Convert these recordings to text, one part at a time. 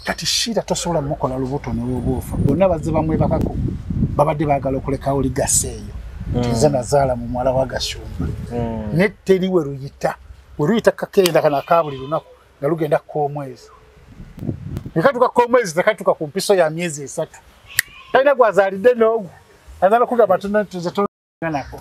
kati shira tosobola mukola lubuto ne wobufa bonna bazze bamwe bakako babadde baagala okuleka oli gaseeyo nze nazaala mu mwala wa Gashumba ne teriwe ruyita kakenda kana kabuli lunaku nga lugenda k'omwezi nikatuka k'omwezi takatuka ku mpiso ya myezi 3 talina gwazaalidde n'ogwo azala kugamba tuzetonako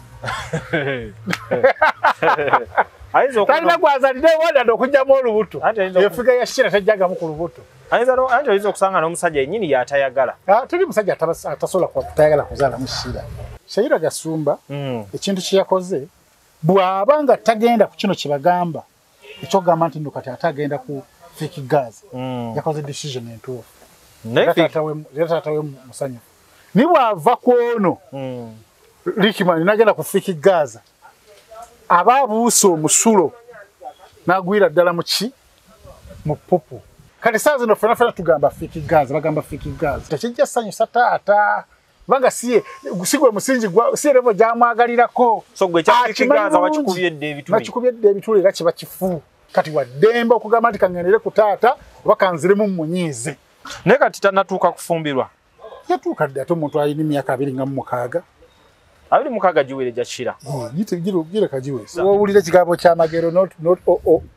talina gwazaalidde wanda okujjamu olubuto efiga ya shira tajjagamu ku lubuto ayinza okusanga n'omusajja yennyini yatayagala tuli musajja atasobola kutayagala kuzaala mu shira Shayira Gasumba ekintu kye yakoze bw'aba nga tagenda ku kino kibagamba ekyogamba nti ndo kati atagenda ku fake gas yakoze decision entuufu taatawe musanyu ni bw'ava ku ono Rickman nagenda ku fake gas ababuusa omusulo n'agwira ddala mu pupu kati saa zino fena tugamba fake gas bagamba fake gas tekijja sanyusa taata banga sigwe musingi gwa sirevo jamwagalirako so gwe kyakigaza wakikubyedde ebituli era kiba kifu kati wademba okugamba nti kangenere ku taata oba kanziremu munyiize ne kati tanatuuka kufumbirwa yatuuka dde ate omuntu alina emyaka 26 giwere gyakira gira kagiwesa wowulira ekigambo kyamagero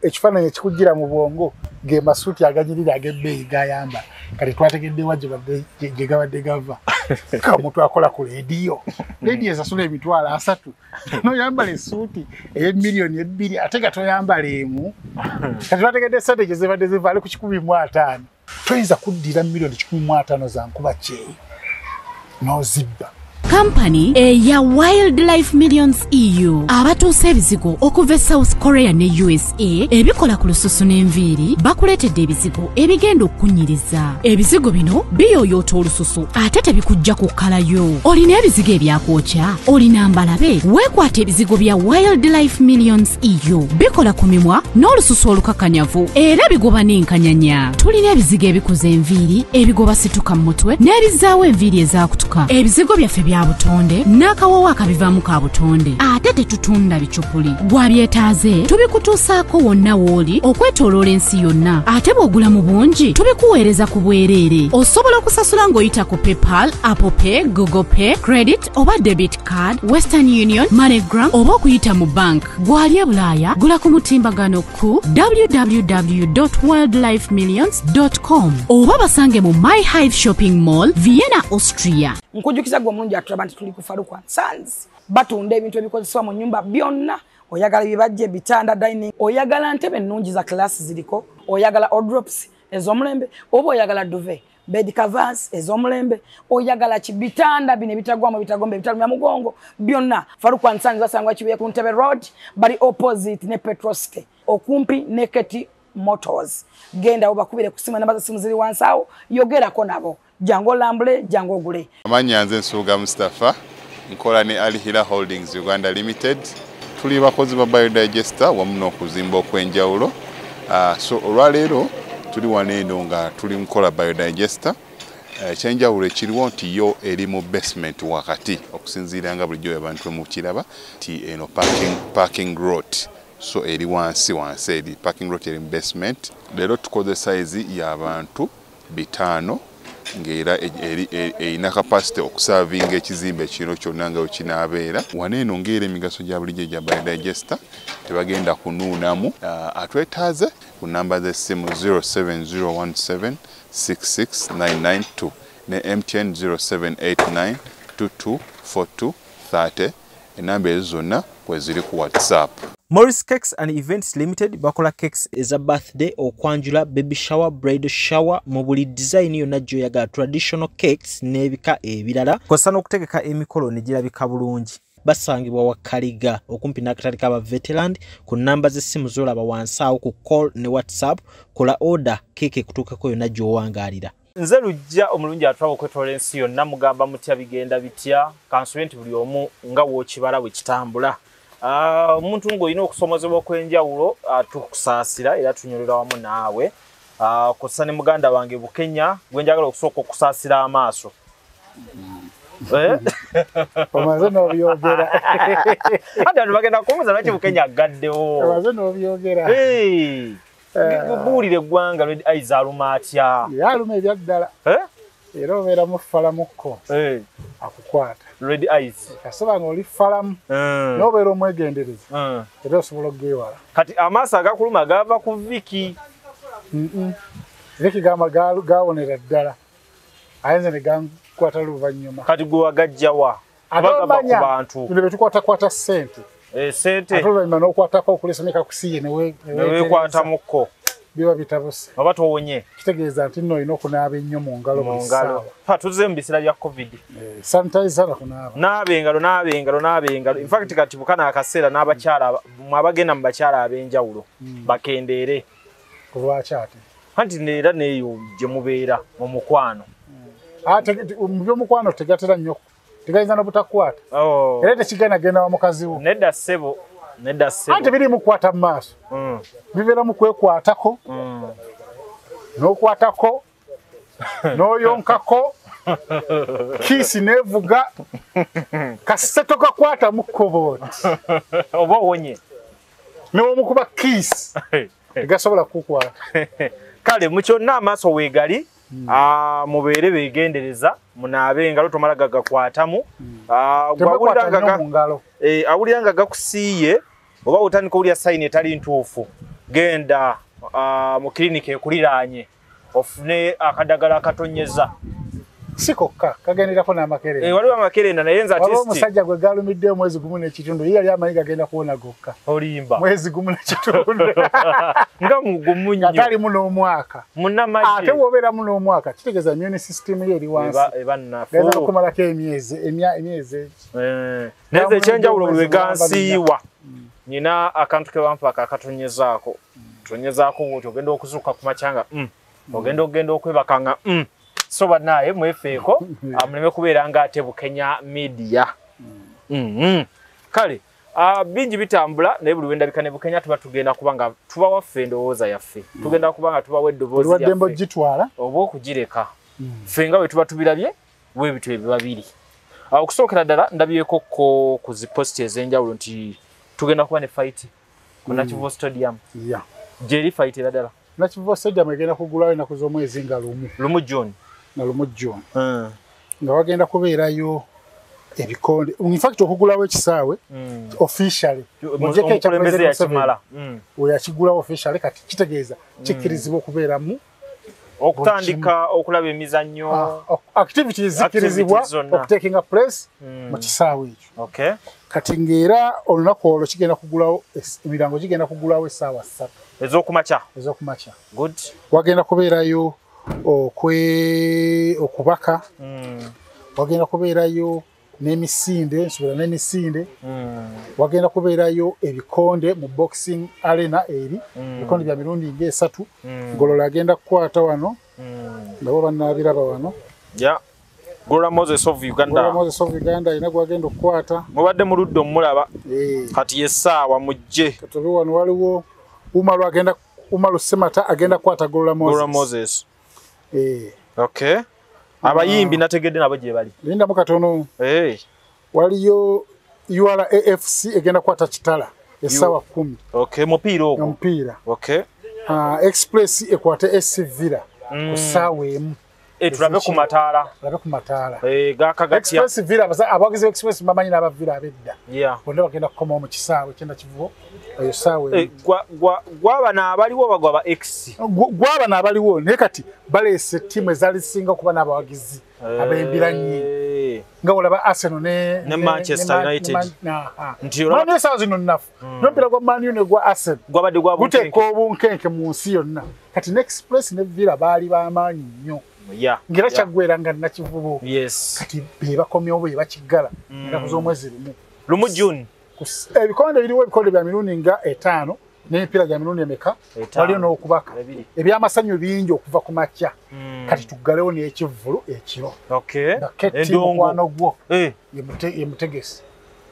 ekifaananyi ekikugira mu bwongo ge masuuti aganyirira ag'ebbeeyi gayamba kati twategedde wajjo gye gabadde gava ka omuntu akola ku leediyo esasula emitwalo 3 noyambala essuuti ey'emiliyoni 2 ate nga toyambala emu kati twategedde sente gye zibadde zivaale ku 150 toyinza kuddira miliyoni 150 za nkuba kyeyi n'ozibba Company ya Wildlife Millions EU abatuusa ebizigo okuva South Korea ne USA ebikola ku lususu n'enviiri bakuleetedde ebizigo ebigenda okunyiriza ebizigo bino biyoyoota olususu ate tebikujja kukkalayo olina ebizigo ebyakwokya olina mbalabe weekwata ebizigo bya Wildlife Millions EU bikola ku mimwa n'olususu olukakanyavu era bigoba n'enkanyanya tulina ebizigo ebikuza enviiri ebigoba situka mu mutwe n'ebizaawo enviiri ezaakutuka ebizigo byaffe bya butonde n'akawawa akabivaamu ka butonde ate tetutunda bicupuli gwabyetaaze tubikutuusaako wonna w'oli okwetooloola ensi yonna ate bw'ogula mu bungi tubikuweereza ku bwereere osobola okusasula ng'oyita ku PayPal, Apple Pay, Google Pay, Credit oba Debit Card, Western Union, MoneyGram oba okuyita mu bank gwali e Bulaaya gula ku mutimbagano ku www.wildlifemillions.com oba basange mu My Hive Shopping Mall, Vienna, Austria. Nkujukiza gwe mulungi atulaba nti tuli ku Farukwan Sons batunda ebintu ebikozesebwa mu nyumba byonna oyagala bibajje bitanda dining oyagala ntebe nnungi za class ziriko oyagala wardrobes ez'omulembe oba oyagala duvet bed covers ez'omulembe oyagala kibitanda bine bitagwamu bitagombe bitalumya mugongo byonna Farukwan Sons basangwa kibuye ku Ntebe Road bali opposite ne Petrosite okumpi ne Keti Motors genda obakubire kusima namba za simu ziri wansawo yogerako nabo jango lambule jango gule amanya nze Nsuuga Mustafa nkola ne Alihira Holdings Uganda Limited tuli bakozi ba biodigester wamu n'okuzimba okwenjawulo so olwaleero tuli waneeno nga tuli nkola biodigester ekyenjawulo ekiriwo nti yo eri mu basement wakati okusinziira nga bulijjo abantu mu kiraba ti eno parking lot so eri wansi eri parking lot eri mu basement leero tukoze size y'abantu 5 ngera erina capacity okuservinga ekizimbe kino kyonna nga kinaabeera waneeno ngera emigaso gya bulijjo gya biodigester tebagenda kunuunamu atwetaaze ku namba z'essimu 07017669992 ne MTN 0789224230 enamba ezo zonna kweziri ku WhatsApp. Morris Cakes and Events Limited bakola cakes eza birthday okwanjula baby shower bridal shower mu buli design yonna gy'oyagala traditional cakes n'ebika ebirala kosa n'okutegeka emikolo ne girabika bulungi basangibwa wa Kaliga okumpi n'akatale k'aba veteran ku namba z'essimu z'olaba wansawo ku call ne WhatsApp kola order cake kutuukako yonna gy'owangaalira. Nze lujja omulungi atwala okwetoola ensi yonna mugamba mutya bigenda bitya kansuye nti buli omu nga w'okibala bwe kitambula. Omuntu ng'olina okusomozebwa okwenjawulo tukusaasira era tunyolera wamu naawe kosa ne muganda wange Bukenya gwe njagala okusooka okusaasira amaaso. Omaze n'obyogera. Ate abantu bagenda kumubuuza lwaki Bukenya agaddewo. Omaze n'obyogera. Buulire eggwanga Red Eyes aluma atya? Yaluma ebyaddala. Era obeera mu falamukko. Akukwata. Red Eyes. Kasoba ng'oli falamu. N'obeera omwegendereza. Era osobola okgeewala. Kati amaaso agakuluma gava ku Viki. Viki gaawonera ddala. Ayinza ne gankwata luvannyuma. Kati gwe wagajjawa? Abagava ku bantu. Bino betukwatakwata ssente. Sente. Ate oluvannyuma n'okwatako okulesa ne kakusiye neweekwatamuko. Biba bitabuse. Oba towonye. Kitegeeza nti nno olina okunaaba ennyo mu ngalo buli ssaawa. Tuzze mu biseera bya COVID. Sanitizer na kunaaba. Naaba engalo. In fact kati bukana akaseera n'abakyala mwabagenda mu bakyala ab'enjawulo bakendeere. Kulwaki ate? Anti neera neeyo gye mubeera mu mukwano. Mu by'omukwano tegatera nnyo. Tegayinza n'obutakwata. Era tekigenda genda wa mukazi wo. Nedda ssebo. Anti biri mukwata mu maaso. Bibeera mu kwekwatako. N'okwatako. N'oyonkako. Kiisi neevuga. Kasita togakwata mu kkobooti. Oba owonye. N'omukuba kiisi. Tegasobola kukwata. Kale mu kyonna amaaso weegali. Mubeere beegendereza munaabe engalo tomala gagakwatamu. Awulira nga gakusiiye oba otandika owulira sayini etali ntuufu genda mu kiriniki ekuliraanye ofune akadagala akatonyeza. Si kokka kagenderako n'amakerenda. Waliwo amakerenda naye nze waliwo omusajja gwe gaalumidde omwezi gumu n'ekitundu ye yali amanyi gagenda kuwona gokka. Olimba mwezi gumu n'ekitundu. Nga mugumu nnyo. Atalimu n'omwaka. Munnamagye. Ate bw'obeeramu n'omwaka kitegeeza immune system ye eri wansi. Gayinza okumalako emyezi. Neze ekyenjawulo buli we gansiiwa. Nina akantu ke bampa akatonyezaako. Tonyezaako bw'oti ogenda okuzuuka ku makyanga. Ogenda okwebaka nga so banaye mwefeeko muleme kubeera nga ate Bukenya media. Kale bingi bitambula naye buli wendabika ne Bukenya tuba tugenda kubanga tuba waffe endowooza yaffe. Tugenda kubanga tuba weddoboozi yaffe. Wadde mbogitwala oba okugireka. Ffe nga bwe tuba tubirabye bwe bityo biba biri. Okusookera ddala ndabyeko ku zi post ez'enjawulo nti tugenda kuba ne fight ku Nakivubo Stadium. Gyeri fight era ddala. Nakivubo Stadium egenda kugulawo ennaku z'omwezi nga lumu June. Na lumu June. Nga wagenda kubeerayo ebikonde. In fact okugulawo ekisaawe officially. Mujeko ekyakulembeze yakimala. Oyo akigulawo officially kati kitegeeza kikkirizibwa okubeeramu okutandika okulaba emizannyo activities zikkirizibwa okutekinga place mu kisaawe ekyo. Kati ng'era olunaku olwo kigenda kugulawo emirango gigenda kugulawo essaawa 3 ez'okumakya. Good. Wagenda kubeerayo okubaka. Wagenda kubeerayo n'emisinde, nsubira n'emisinde. Wagenda kubeerayo ebikonde mu boxing arena eri. Ebikonde bya mirundi ng'esatu. Golola agenda kukwata wano. Nabo bannaabiraba wano. Golola Moses of Uganda. Ina gwagenda okukwata. Mubadde mu ludda omulaba. Kati yessaawa mujje. Katobe wano waliwo Umaru Semata agenda kukwata Golola Moses. Okay. Abayimbi nategedde nabo gye bali. Linda mu katono. Waliyo URAFC egenda kukwata Kitala essaawa 10. Okay, mupiira ogwo. Mupiira. Okay. Express ekwate SC Villa ku ssaawa emu. Tulabe ku mataala. Gakagatya. Express Villa abawagizi Express bamanyi n'abavira abedda. Bonna bagenda kukoma mu kisaawe Nakivubo eyo ssaawa emu. Gwabana abaliwo bagwa ba X. Gwabana abaliwo naye kati baleese ttiimu ezaali zisinga okuba n'abawagizi ab'embiranye. Nga olaba Arsenal ne Manchester United. Man U essaawa zino nnafu. N'omupiira gwa Man U ne gwa Arsenal gwabadde gwa bunkenke. Guteeka obunkenke mu nsi yonna. Kati ne Express ne Villa baali b'amaanyi nnyo. Ngera kyaggwera nga Nakivubo. Kati be bakomyewo be bakiggala. Ennaku z'omwezi lumu June. Ebikonde biriwo ebikonde bya mirundi nga 5 n'emipiira gya mirundi emeka. Waliyo n'okubaka. Ebyamasanyu bingi okuva ku makya. Kati tuggalewo n'ekivvulu ekiro. Mukwano gwo ye Mutegesi.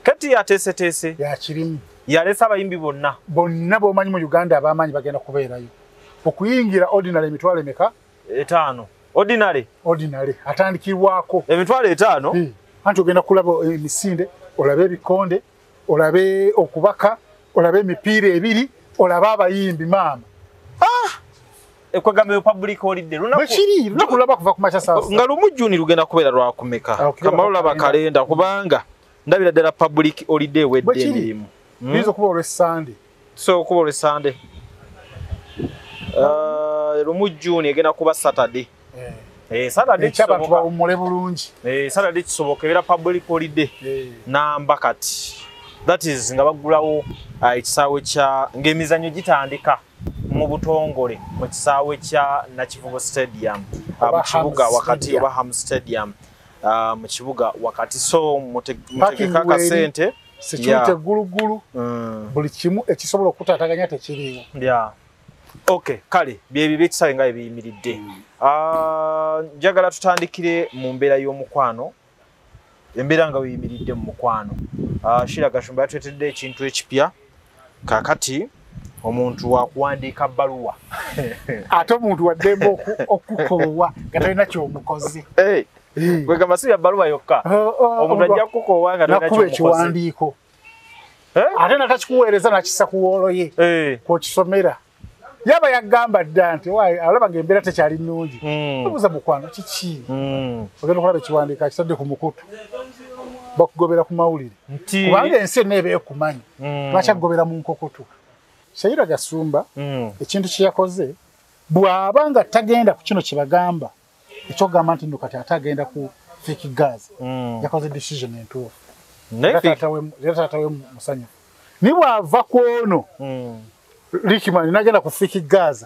Kati yateeseteese. Yakirimu. Yalesa abayimbi bonna b'omanyi mu Uganda ab'amaanyi bagenda kubeerayo. Okuyingira ordinary emitwalo emeka? 5. Ordinary atandikibwako emitwalo 5. Anti ogenda kulaba emisinde, olabe ebikonde, olabe okubaka, olabe emipiira ebiri, olabe abayimbi maama. ekwagambe public holiday bwekiri lunaku lulaba kuva ku makya saa nga lumu Juni lugenda kubeera lwakumeka kamalula bakalenda kubanga ndabira ddala public holiday wedde emirimu bizo kuba olw'Essande so kuba olw'Essande lumu Juni egenda kuba Saturday Saturday kyaba tubawumule bulungi Saturday kisoboka era public holiday namba kati that is nga bagulawo ekisaawe kya ng'emizannyo gitandika mu butongole mu kisaawe kya Nakivubo Stadium mu kibuga wakati oba Ham Stadium mu kibuga wakati so mutegeka akasente sekyute gulugulu buli kimu ekisobola okutaataganya tekiriwo okay kale bye bikisawe nga ebiyimiridde njagala tutandikire mu mbeera y'omukwano embeera nga biyimiridde mu mukwano Shira Gashumba yatwetedde ekintu ekipya kakati omuntu wakuwandiika bbaluwa ate omuntu waddembe okukoowa nga talina kyomukozi gwe gamasiya bbaluwa yokka omuntu ajja kukoowa nga talina kyomukozi ekiwandiiko ate natakikuweereza nakissa ku woolo ye kwokisomera yaba yagamba dda nti alaba ng'embeera tekyali nnungi obuuza mukwano kiki ogenda okulaba ekiwandiiko akitadde ku mukutu bakugobera ku mawulire kubanga ensi enna eba ekumanyi lwakyakugobera mu nkokoto Shayira Gasumba ekintu kye yakoze bw'aba nga tagenda ku kino kye bagamba ekyogamba nti nno kati ate agenda ku fake gas yakoze decision entuufu era taatawe musanyufu ni bw'ava ku ono Rickman nagenda ku fake gas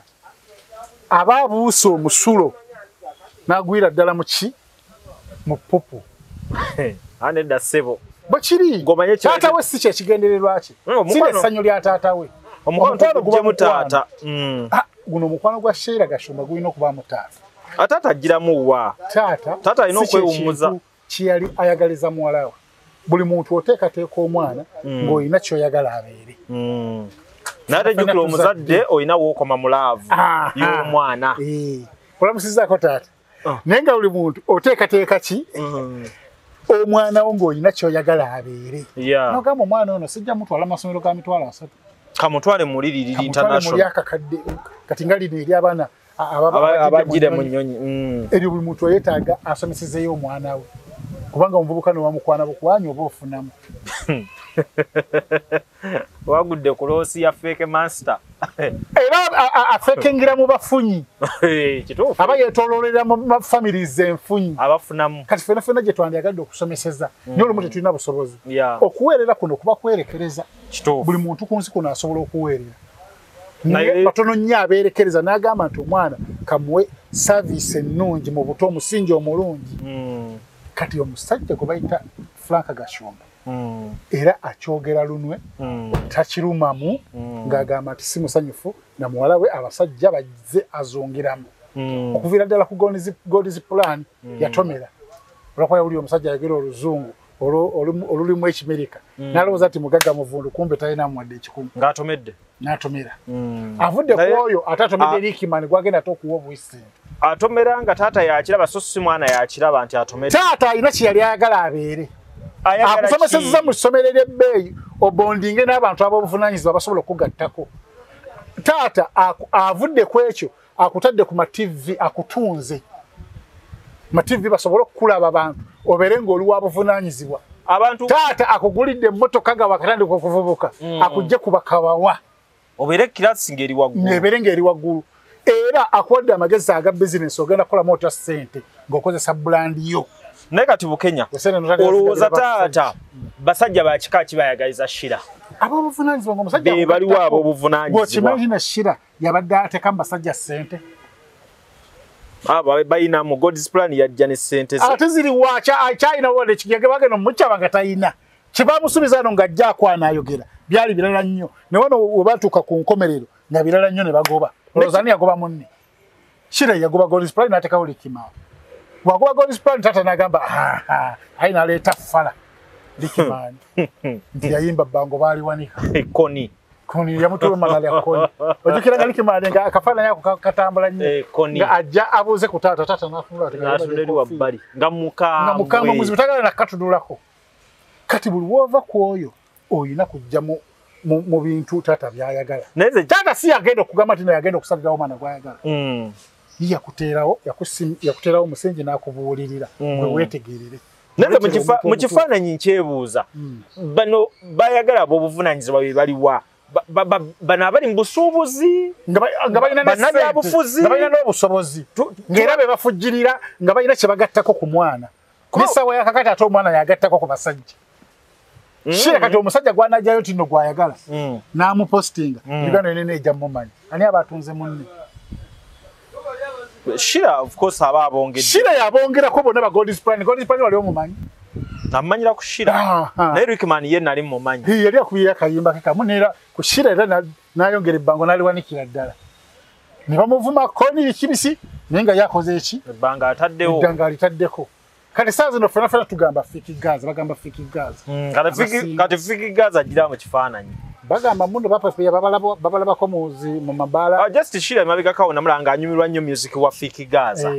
aba abuuse omusulo n'agwira ddala mu ki mu pupu aneda sebo bakiri taatawe si kye kigendererwa ki sine essanyu lya taatawe omukwano gwe mutaata guno omukwano gwa Shayira Gashumba gulina okuba mutaata atata agiramu wa taata alina okwewummuza kiyali ayagaliza muwala we buli muntu oteekateeka omwana ng'olina kyoyagala abeere nate jjukira omuzadde olina wookoma mu laavu y'omwana olamusizaako taata naye nga buli muntu oteekateeka ki omwana wo ng'olina kyoyagala abeere nogamba omwana ono sijja mutwala amasomero ga mitwalo 3 kamutwale muri liri international akakadde kati nga lino eri abaana abagire mu nnyonyi eri buli muntu yeetaaga asomesezeyo omwana we kubanga omuvubuka nowamukwana bukwanya oba ofunamu wagudde ku loosi ya fake master era afekengira mu bafunyi kituufu aba yeetooloolera mu families enfunyi abafunamu kati fena gye twandiyagadde okusomeseza naye olumu tetulina busobozi okuweerera kuno kuba kwerekereza buli muntu ku nsi kuno asobola okuweerera naye batono nnyo abeerekereza n'agamba nti omwana kamuwe service ennungi mu buto omusingi omulungi kati omusajja gwe bayita Frank Gashumba era akyogera lunwe takirumamu ng'agamba nti si musanyufu na muwala we abasajja bazze azongeramu okuviira ddala ku God's plan yatomera olwakuba yawulira omusajja ayogera oluzungu olulimu ekimerika n'alowooza nti mugagga muvundu kumbe talina muwadde ekikumi ng'atomedde n'atomera avudde ku oyo ate atomedde Rickman gwagenda ate okuwa obuyisi atomera nga taata yakiraba so si mwana yakiraba nti atomedde taata alina kye yali ayagala abeere akusomesezza mu ssomero ery'ebbeeyi obondinge n'abantu ab'obuvunaanyizibwa basobola okugattako taata avudde ku ekyo akutadde ku mativi akutunze mativi basobole okukulaba abantu obeere ng'oli wa buvunaanyizibwa taata akugulidde emmotoka nga wakatandika okuvubuka akugje ku bakawawa obeere kirasi ng'eri waggulu ebeere ng'eri waggulu era akuwadde amagezi aga bizinesi ogenda kukolamu otya ssente ng'okozesa bulandi yo naye kati Bukenya olowooza taata basajja ba kika ki bayagaliza Shira ab'obuvunaanyizibwa ng'omusajja be baliwo ab'obuvunaanyizibwa bw'okimanyi na Shira yabadde ateeka mu basajja ssente balina mu God's plan yajja ne ssente ze ate ziri wakyalina wadde ekigege bagenda omukyaba nga talina kyebamusuubiza ano ng'ajja akwana ayogera byali birala nnyo ne wano we batuuka ku nkomerero nga birala nnyo ne bagoba olowooza ani yagoba munne Shira yagoba God's plan n'ateekawo Rickman wagoba God's plan tata n'agamba ayi n'aleeta fala Rickman nti yayimba bbango baaliwanika koni yamutuwa magala ya koni ojukira nga Rickman nga akafaananyi ako katambula nnyo nga ajja abuuze ku taata n'atunuli wabbali nga mukambwe muzibu tagala nakatudulako kati buli wova ku oyo olina kujja mu mu bintu taata byayagala taata si yagenda okugamba nti yagenda okusalirawo omwana gwayagala yakuteerawo omusingi n'akubuulirira gwe weetegerere neze mu kifaananyi nkyebuuza bano bayagala ab'obuvunaanyizibwa bwe baliwa bano abali mu busuubuzi nga balina bannabyabufuzi nga balina n'obusobozi ng'era be bafujjirira nga balina kye bagattako ku mwana n'essaawa yakakati ate omwana yagattako ku basajja Shira kati omusajja gwanajjayo nti nno gwayagala n'amupostinga Uganda yonna ejja mmumanyi ani abatunze munne Shira of course aba abongedde Shira yabongerako bonna ba God's Plan wali omumanyi namanyira ku Shira naye Rickman ye nali mumanyi yali akubira akayimba ke kamu neera ku Shira era n'ayongera ebbango n'aliwanikira ddala ne bamuvuma koni kibisi naye nga yakoze eki ebbanga ataddewo ebbanga alitaddeko kati saa zino ffenna tugamba fiki gaza bagamba fiki gaza kati fiki gaza agira mu kifaananyi bagamba muno bapapeya babalabako mu mabaala just Shira emabegakawo namulanga anyumirwa nnyo music wa fiki gaza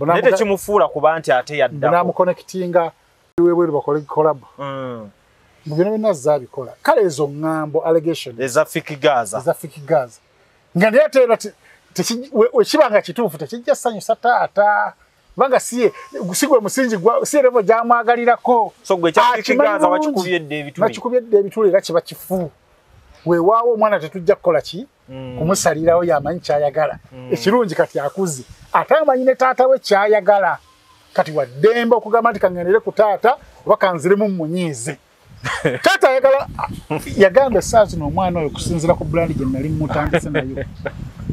naye tekimufuula kuba nti ate yaddako namuconnectinga webweru bakole collab mu bino byonna zaabikola kale ezo ŋŋambo allegation eza fiki gaza nga naye ate era wekibanga kituufu tekijja sanyusa taata banga siye gusigwe musingi gwa siye revo jamwagalirako so gwe kyakigaza bakikubyedde ebituli era kiba kifu weewaawo omwana tetujja kukola ki kumusalirawo yamanyi kyayagala ekirungi kati akuze ate amanyi ne taata we kyayagala kati waddemba okugamba nti kangendere ku taata oba kanziremu munyiize taata yagamba essaawa zino omwana oyo kusinziira ku bulandi gye nali mutandise nayo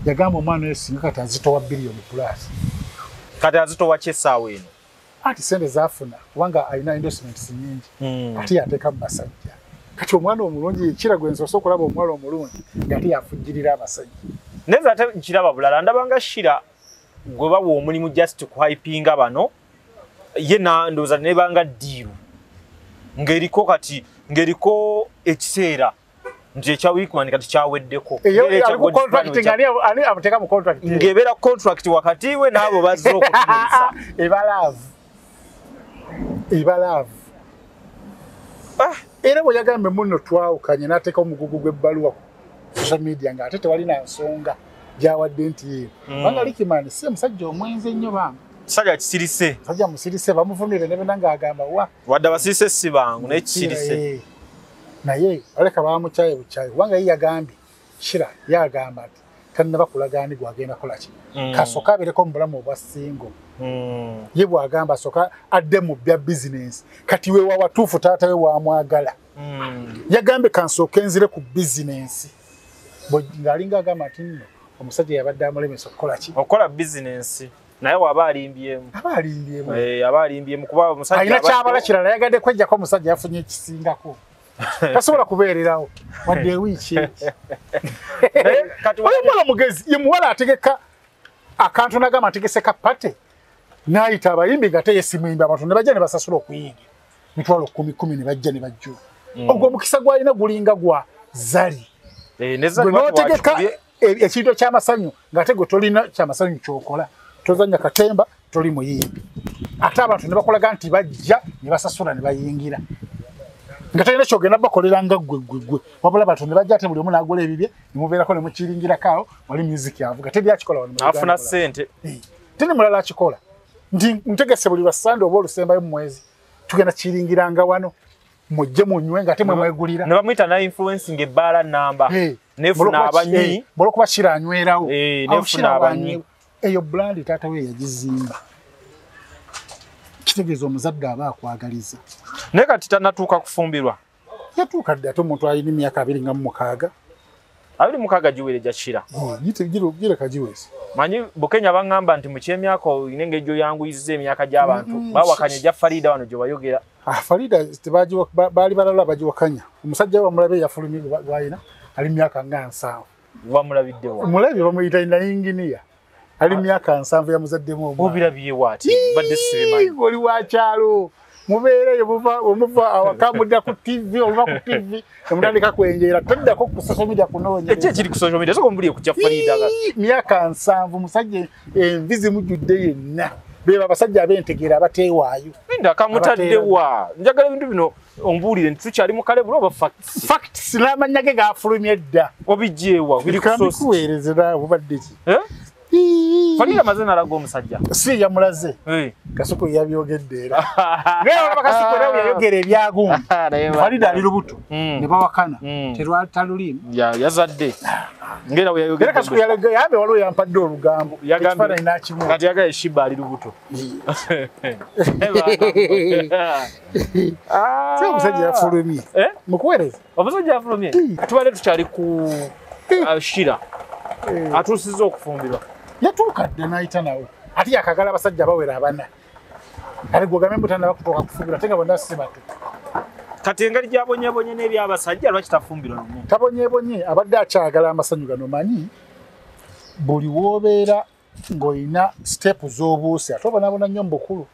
yagamba omwana oyo singa kati azitowa biliyoni plus kati azitowa kyessaawa eno ati sente zaafuna kubanga alina endorsements nyingi ate yateeka mu basajja kati omwana omulungi ekirago ensoose okulaba omuwala omulungi ng'ate yafujjirira abasajja neze ate nkiraba bulala ndabanga Shira gwe bawa omulimu just kuhypinga bano ye ndowooza nebanga ddiiru ng'eriko ekiseera nti ekya Wickman kati kyaweddeko ng'ebeera contract wakati we n'abo bazze okutumulisa ebalaavu era bwe yagambe muno twawukanye n'ateeka omugugu gw'ebbaluwa ku social media ng'ate tewalina nsonga gyawadde nti yeero banga Wickman si musajja omwenzi ennyo banga musajja kisirise musajja musirise bamuvumire ne bena ng'agamba wa wadde abasirise si bangu naye kisirise naye aleka bamukyaye bukyaye kubanga ye yagambye Shira yagamba nti tannaba kulagaani gwagenda kola ki kasooka abeereko mu bulamu obwa singo ye bwagamba asooka adde mu bya bizinensi kati we wawatuufu taata we wamwagala yagambe kansooka enzire ku bizinensi ng'alinga agamba nti nno omusajja yabadde amulemesa okukola ki okukola bizinensi naye waba alimbyemu kuba omusajja alina kyabala kirala yagadde kwejjako omusajja yafunye ekisingako tasobola kubeererawo wadde ewiiki oyo omwana mugezi ye muwala ategeka akantu nagamba ategese kapate n'ayita abayimbi nga teyesimuyimbi abantu ne bajja ne basasula okuyingira mitwalo 10 ne bajja ne bajjula ogwo omukisa gwalina gulinga gwa zali notegeka ekintu ky'amasanyu ng'ate gwe tolina kyamasanyu kyokola tozanya katemba toli muyimbi ate abantu ne bakolaga nti bajja ne basasula ne bayingira nga talina kyogenda bakolera nga gwe wabula abantu ne bajja ate buli omu n'agula ebibye ne mubeerako ne mukiringirako awo wali music avuga tebyakikola wano afuna ssente teni mulala akikola ntegese buli lwasande oba olusembayo mu mwezi tugenda kiringiranga wano mujje munywe nga ate mwe mwegulira ne bamuyita na influencing ebbaala namba nefuna abanywi bolokuba Shira anywerawo nefuna abanywi eyo brand taata we yagizimba kitegeeza omuzadde aba akwagaliza naye kati tannatuuka kufumbirwa yatuuka dde ate omuntu alina emyaka 26 giwere gya Shira gireka giweze manyi Bukenya baŋŋamba nti mu kyemyaka olina engeri gyoyanguyiza emyaka gy'abantu bawakanya gya Farida wano gye bayogera Farida baali balala bagiwakanya omusajja we bamulabe yafulumye bwalina ali myaka nga 7 bamulabiddewa omulabe bamuyita inginiya ali myaka 7 yamuzaddemu omwana obirabye waati badde sibimanyi oli wakyalo mubeereyo omuva awakamudda ku TV oluva ku TV emutandika kwenjeera toddako ku social media kunoonya ekiri ku social media soko mbuli ku kya Farida myaka 7 musajja envi zimujjudde yenna beba abasajja abentegeera abateewaayo Nda kamutaddewa. Njagala bintu bino ombuulire nti tukyali mu kale bulo facts. Facts n'amanyage gafulumye dda. Obijeewa biri kusosi. Kuweerezera obadde ki? Falira mazina lago omusajja. Si yamulaze. Kasuku yabyogedde era. Ngero abakasuku leo yayogera ebyagumu. Falida ali lubuto. Ne bawakana. Talulimi. Yazadde. Ngera yayogera kasuku yambe waliwo yampadde olugambo. Yagamba inakimu. Kati yaga eshiba ali lubuto. Sio omusajja yafulumye. Mukuweereza. Omusajja yafulumye. Tubale tukyali ku Shira. Atusiza okufumbirwa. Yatuuka dda n'ayita nawe ate yakagala abasajja bawera abana kale gwogame mutanda bakutuuka kufumbira ate nga bonna si bato kati engali gyabonyebonye n'ebyabasajja lwaki tafumbirwa lumu tabonyebonye abadde akyagala amasanyu gano manyi buli woobeera ng'olina siteepu z'obuusi ate obonabona nnyo mubukulu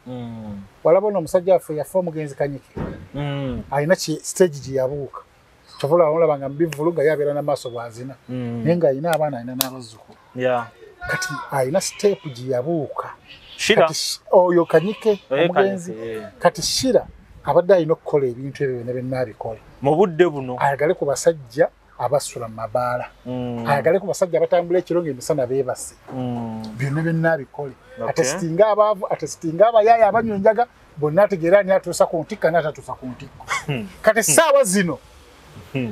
walabona omusajja waffe yafa omugenzi Kanyike alina siteegi gye yabuuka kyovula olaba nga mubivulu nga yabeera n'amaaso bwazina naye ng'alina abaana alina n'abazzukulu kati alina step gye yabuuka oyo Kanyike omugenzi kati Shira abadde alina okukola ebintu ebyo byonna byonna abikole mu budde buno ayagale ku basajja abasula mu mabaala ayagale ku basajja abatambula ekiro ng'emisana beebase byonna byonna abikole atesitinga abaavu atesitinga abayaaye abanywa enjaga bonna ategeera ani atuusa ku ntikka n'atatuusa ku ntikko kati essaawa zino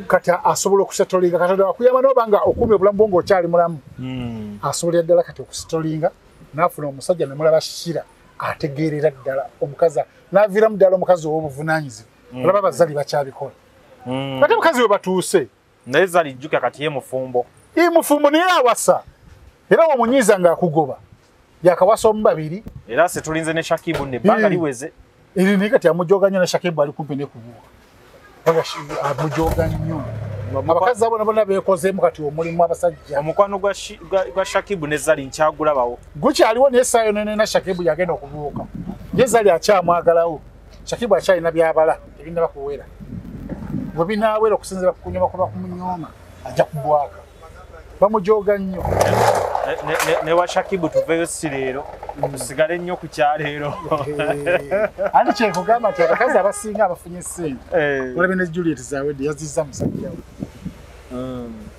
kati asobola okusetolinga Katonda wakuyamba n'obanga okuumya obulamu bwo ng'okyali mulamu asobolera ddala kati okusetolinga n'afuna omusajja ne mulaba Shira ategeerera ddala omukazi n'aviiramu ddala omukazi ow'obuvunaanyizibwa olaba abazali bakyabikola ate mukazi we batuuse naye zali jjuka kati ye mufumbo mufumbo naye awasa era womunyiiza ng'akugoba yakawasa omu babiri era se tulinze ne Shakibu nebbanga liweze eri naye kati amujoga nnyo ne Shakibu ali kumpi n'ekubuuka amujoga nnyo abakazi abo nabona beekozeemu kati omulimu abasajja omukwano gwa Shakibu ne Zali nkyagulabawo gukyaliwo naye essaayo nena Shakibu yagenda okubuuka ye Zali akyamwagalawo Shakibu akyalina byabala tebinaba kuwera bwe binaawera okusinziira ku kunyoma kuba kumunyooma ajja kubwaka bamujoga nnyo ne wa Shakibu tuveeyo si leero tusigale nnyo ku kyaleero ate kyekugamba nti abakazi abasinga abafunye ssente olabye ne Juliet Zawedi yazizza musajjawe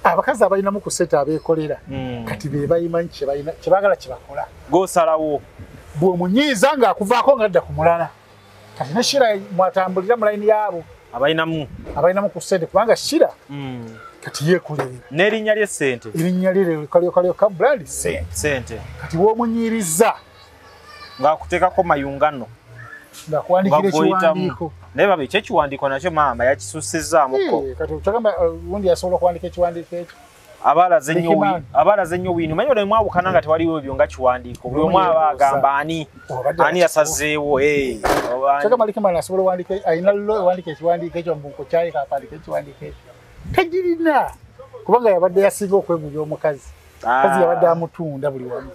abakazi abalinamu ku ssente abeekolera kati be bayimanyi kyebaagala kyebakola g'osalawo bw'omunyiiza ng'akuvaako ng'adda ku mulala kati ne Shira mwatambulira mu layini yaabo abalinamu ku ssente kubanga Shira kati yeekolerera n'erinnya lye ssente erinnya lye kalyoka brand ssente kati w'omunyiiriza ng'akuteekako mayungano ng'akuwandikira ekiwandiiko naye babe ekyekiwandiiko nakyo maama yakisussizaamuko kati kyagamba wundi yasobola okuwandika ekiwandiiko ekyo abaalaze nnyo wiini manyi olwo mwawukana nga tewaliwo ebyo nga kiwandiiko buli omu aba agamba ani yasazeewo kyagamba Likimani asobola owandika alina llo ewandika ekiwandiiko ekyo mbuko kyaleka apandika ekiwandiiko ekyo tegirina kubanga yabadde yasinga okwegulya omukazi kazi yabadde amutunda buli wamu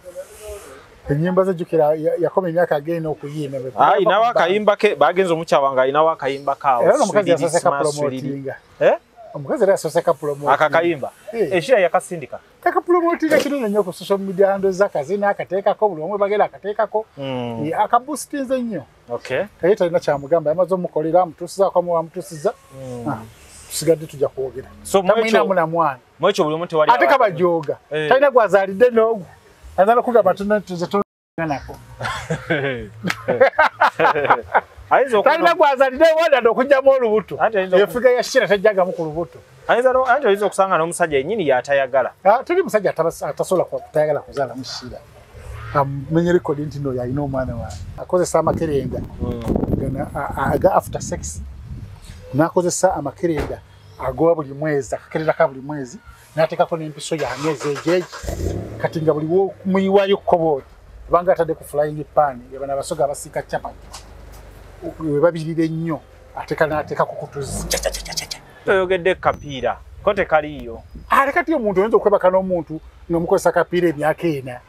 enyimba zejjukira yakoma emyaka agenda okuyimba ayinawo akayimba ke bagenza omukyawa nga ayinawo akayimba kaawo era omukazi yasoseka promotinga omukazi era yasoseka promotinga akakayimba Shira yakasindika promotinga kinene nnyo ku social media handles z'akazina akateekako buli omu bagenda akateekako akaboostinze nnyo naye talina kyamugamba yamaze omukolera amutuusizaako amutuusiza tusigadde tujja kwogera tamwinamu na mwana ate kabajoga talina gwazaalidde n'ogu azala kugamba tunakuganako talina gwazaalidde wadde okugyamu olubuto efiga ya Shira tajjagamu ku lubuto ayinza okusanga n'omusajja yennyini yatayagala teri musajja atasobola kutayagala kuzaala mu Shira amenye rekodi nti no yalina omwana wawe akozesa amakerenda aga after sex n'akozesa amakerenda agoba buli mwezi akakerenda ka buli mwezi n'ateekako n'empiso ya myezi ejeegi kati nga buli muyiwayo kkobooti kubanga atadde ku flying pan yabana abasoga abasiika capati we babirire nnyo n'ateeka ku kutuzi oyogedde kapiira ko tekaliiyo ate kati omuntu oyinza okwebaka n'omuntu n'omukozesa kapiira emyaka ena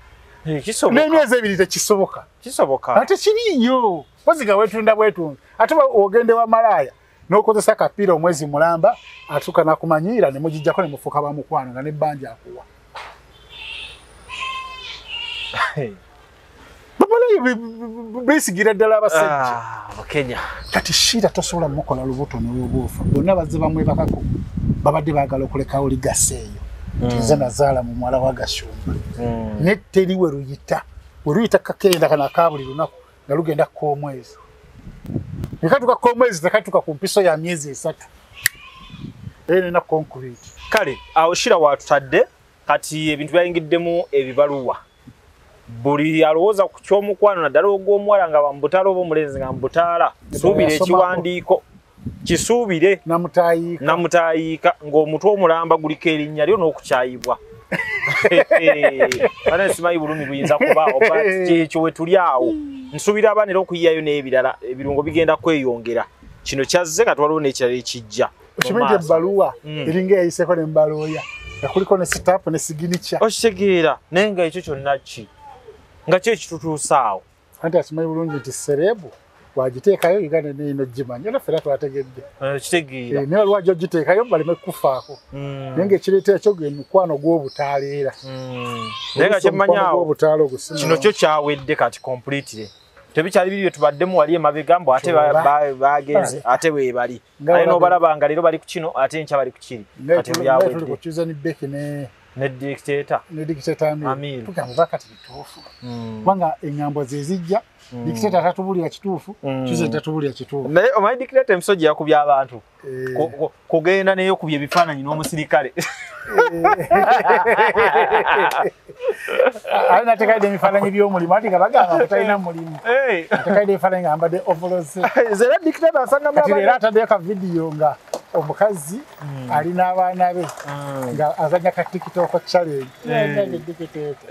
n'emyezi ebiri tekisoboka ate kiriiyo oziga weetunda bwetunzi ate ogende wa malaaya n'okozesa kapiira omwezi mulamba atuuka n'akumanyiira ne mugijjako ne mufuuka bamukwano nga n'ebbanja akuwa bisigira ddala abasajja mu Kenya kati shira tosobola mukola lubuto n'obuufa bonna bazze bamwe bakako babadde baagala okulekawo ligaseeyo nze nazaala mu mwala wa Gashumba ne teriwe ruyita kakenda kana kabuli lunaku nga lugenda k'omwezi nekatuka k'omwezi tekatuka ku mpiso ya myezi 3 na concrete kale awo shira watutadde kati ebintu byayingiddemu ebibaluwa buli alowooza ku kyomukwano naddala ogw'omuwala nga bamubutaala oba omulenzi nga mubutaala suubira ekiwandiiko kisuubire namutayiika ng'omutwe omulamba guliko erinnya lyo n'okukyayibwa bana simanyi bulumi buyinza kuba oba kyekyo we tuli awo nsuubira abaana era okuyiyayo n'ebirala ebirungo bigenda kweyongera kino kyazze nga twaliwo n'ekirala ekijja okimanyi ebbaluwa eringa eyayiseko n'embalooya nga kuliko ne sitapu ne siginica okitegeera naye nga ekyo kyonna ki nga ki ekitutuusaawo anti akimanyi bulungi nti serebu wagiteekayo Uganda neino gimanyi era ffera twategedde kitegeera naye waliwo agiteekayo baleme kufaako naye ng'ekireeta ekyo gwe mukwano gw'obutaaleera naye nga kyemmanyaawo gw'obutaala ogusinga kino kyo kyawedde kati completely tebikyali biri bye tubaddemu wali emabega mbu ate bagenze ate weebali naye n'obalaba nga leero bali ku kino ate enkya bali ku kiri kati byawedde kukyuza ni Becky ne dictator Amir tugamba kati bituufu kubanga engambo ze zijja dictator atatubulira kituufu kyuze tatubulira kituufu naye omanyi dictator emisoji yakubya abantu kugenda neyo kubya ebifaananyi n'omusirikale alina tekaide emifaananyi by'omulimu ati nga bagamba kutalina mulimu tekaide ebifaananyi nga ambadde ovolose zera dictator asangamu ati leero ataddeyo ka vidiyo nga omukazi alina abaana be nga azanya ka TikTok challenge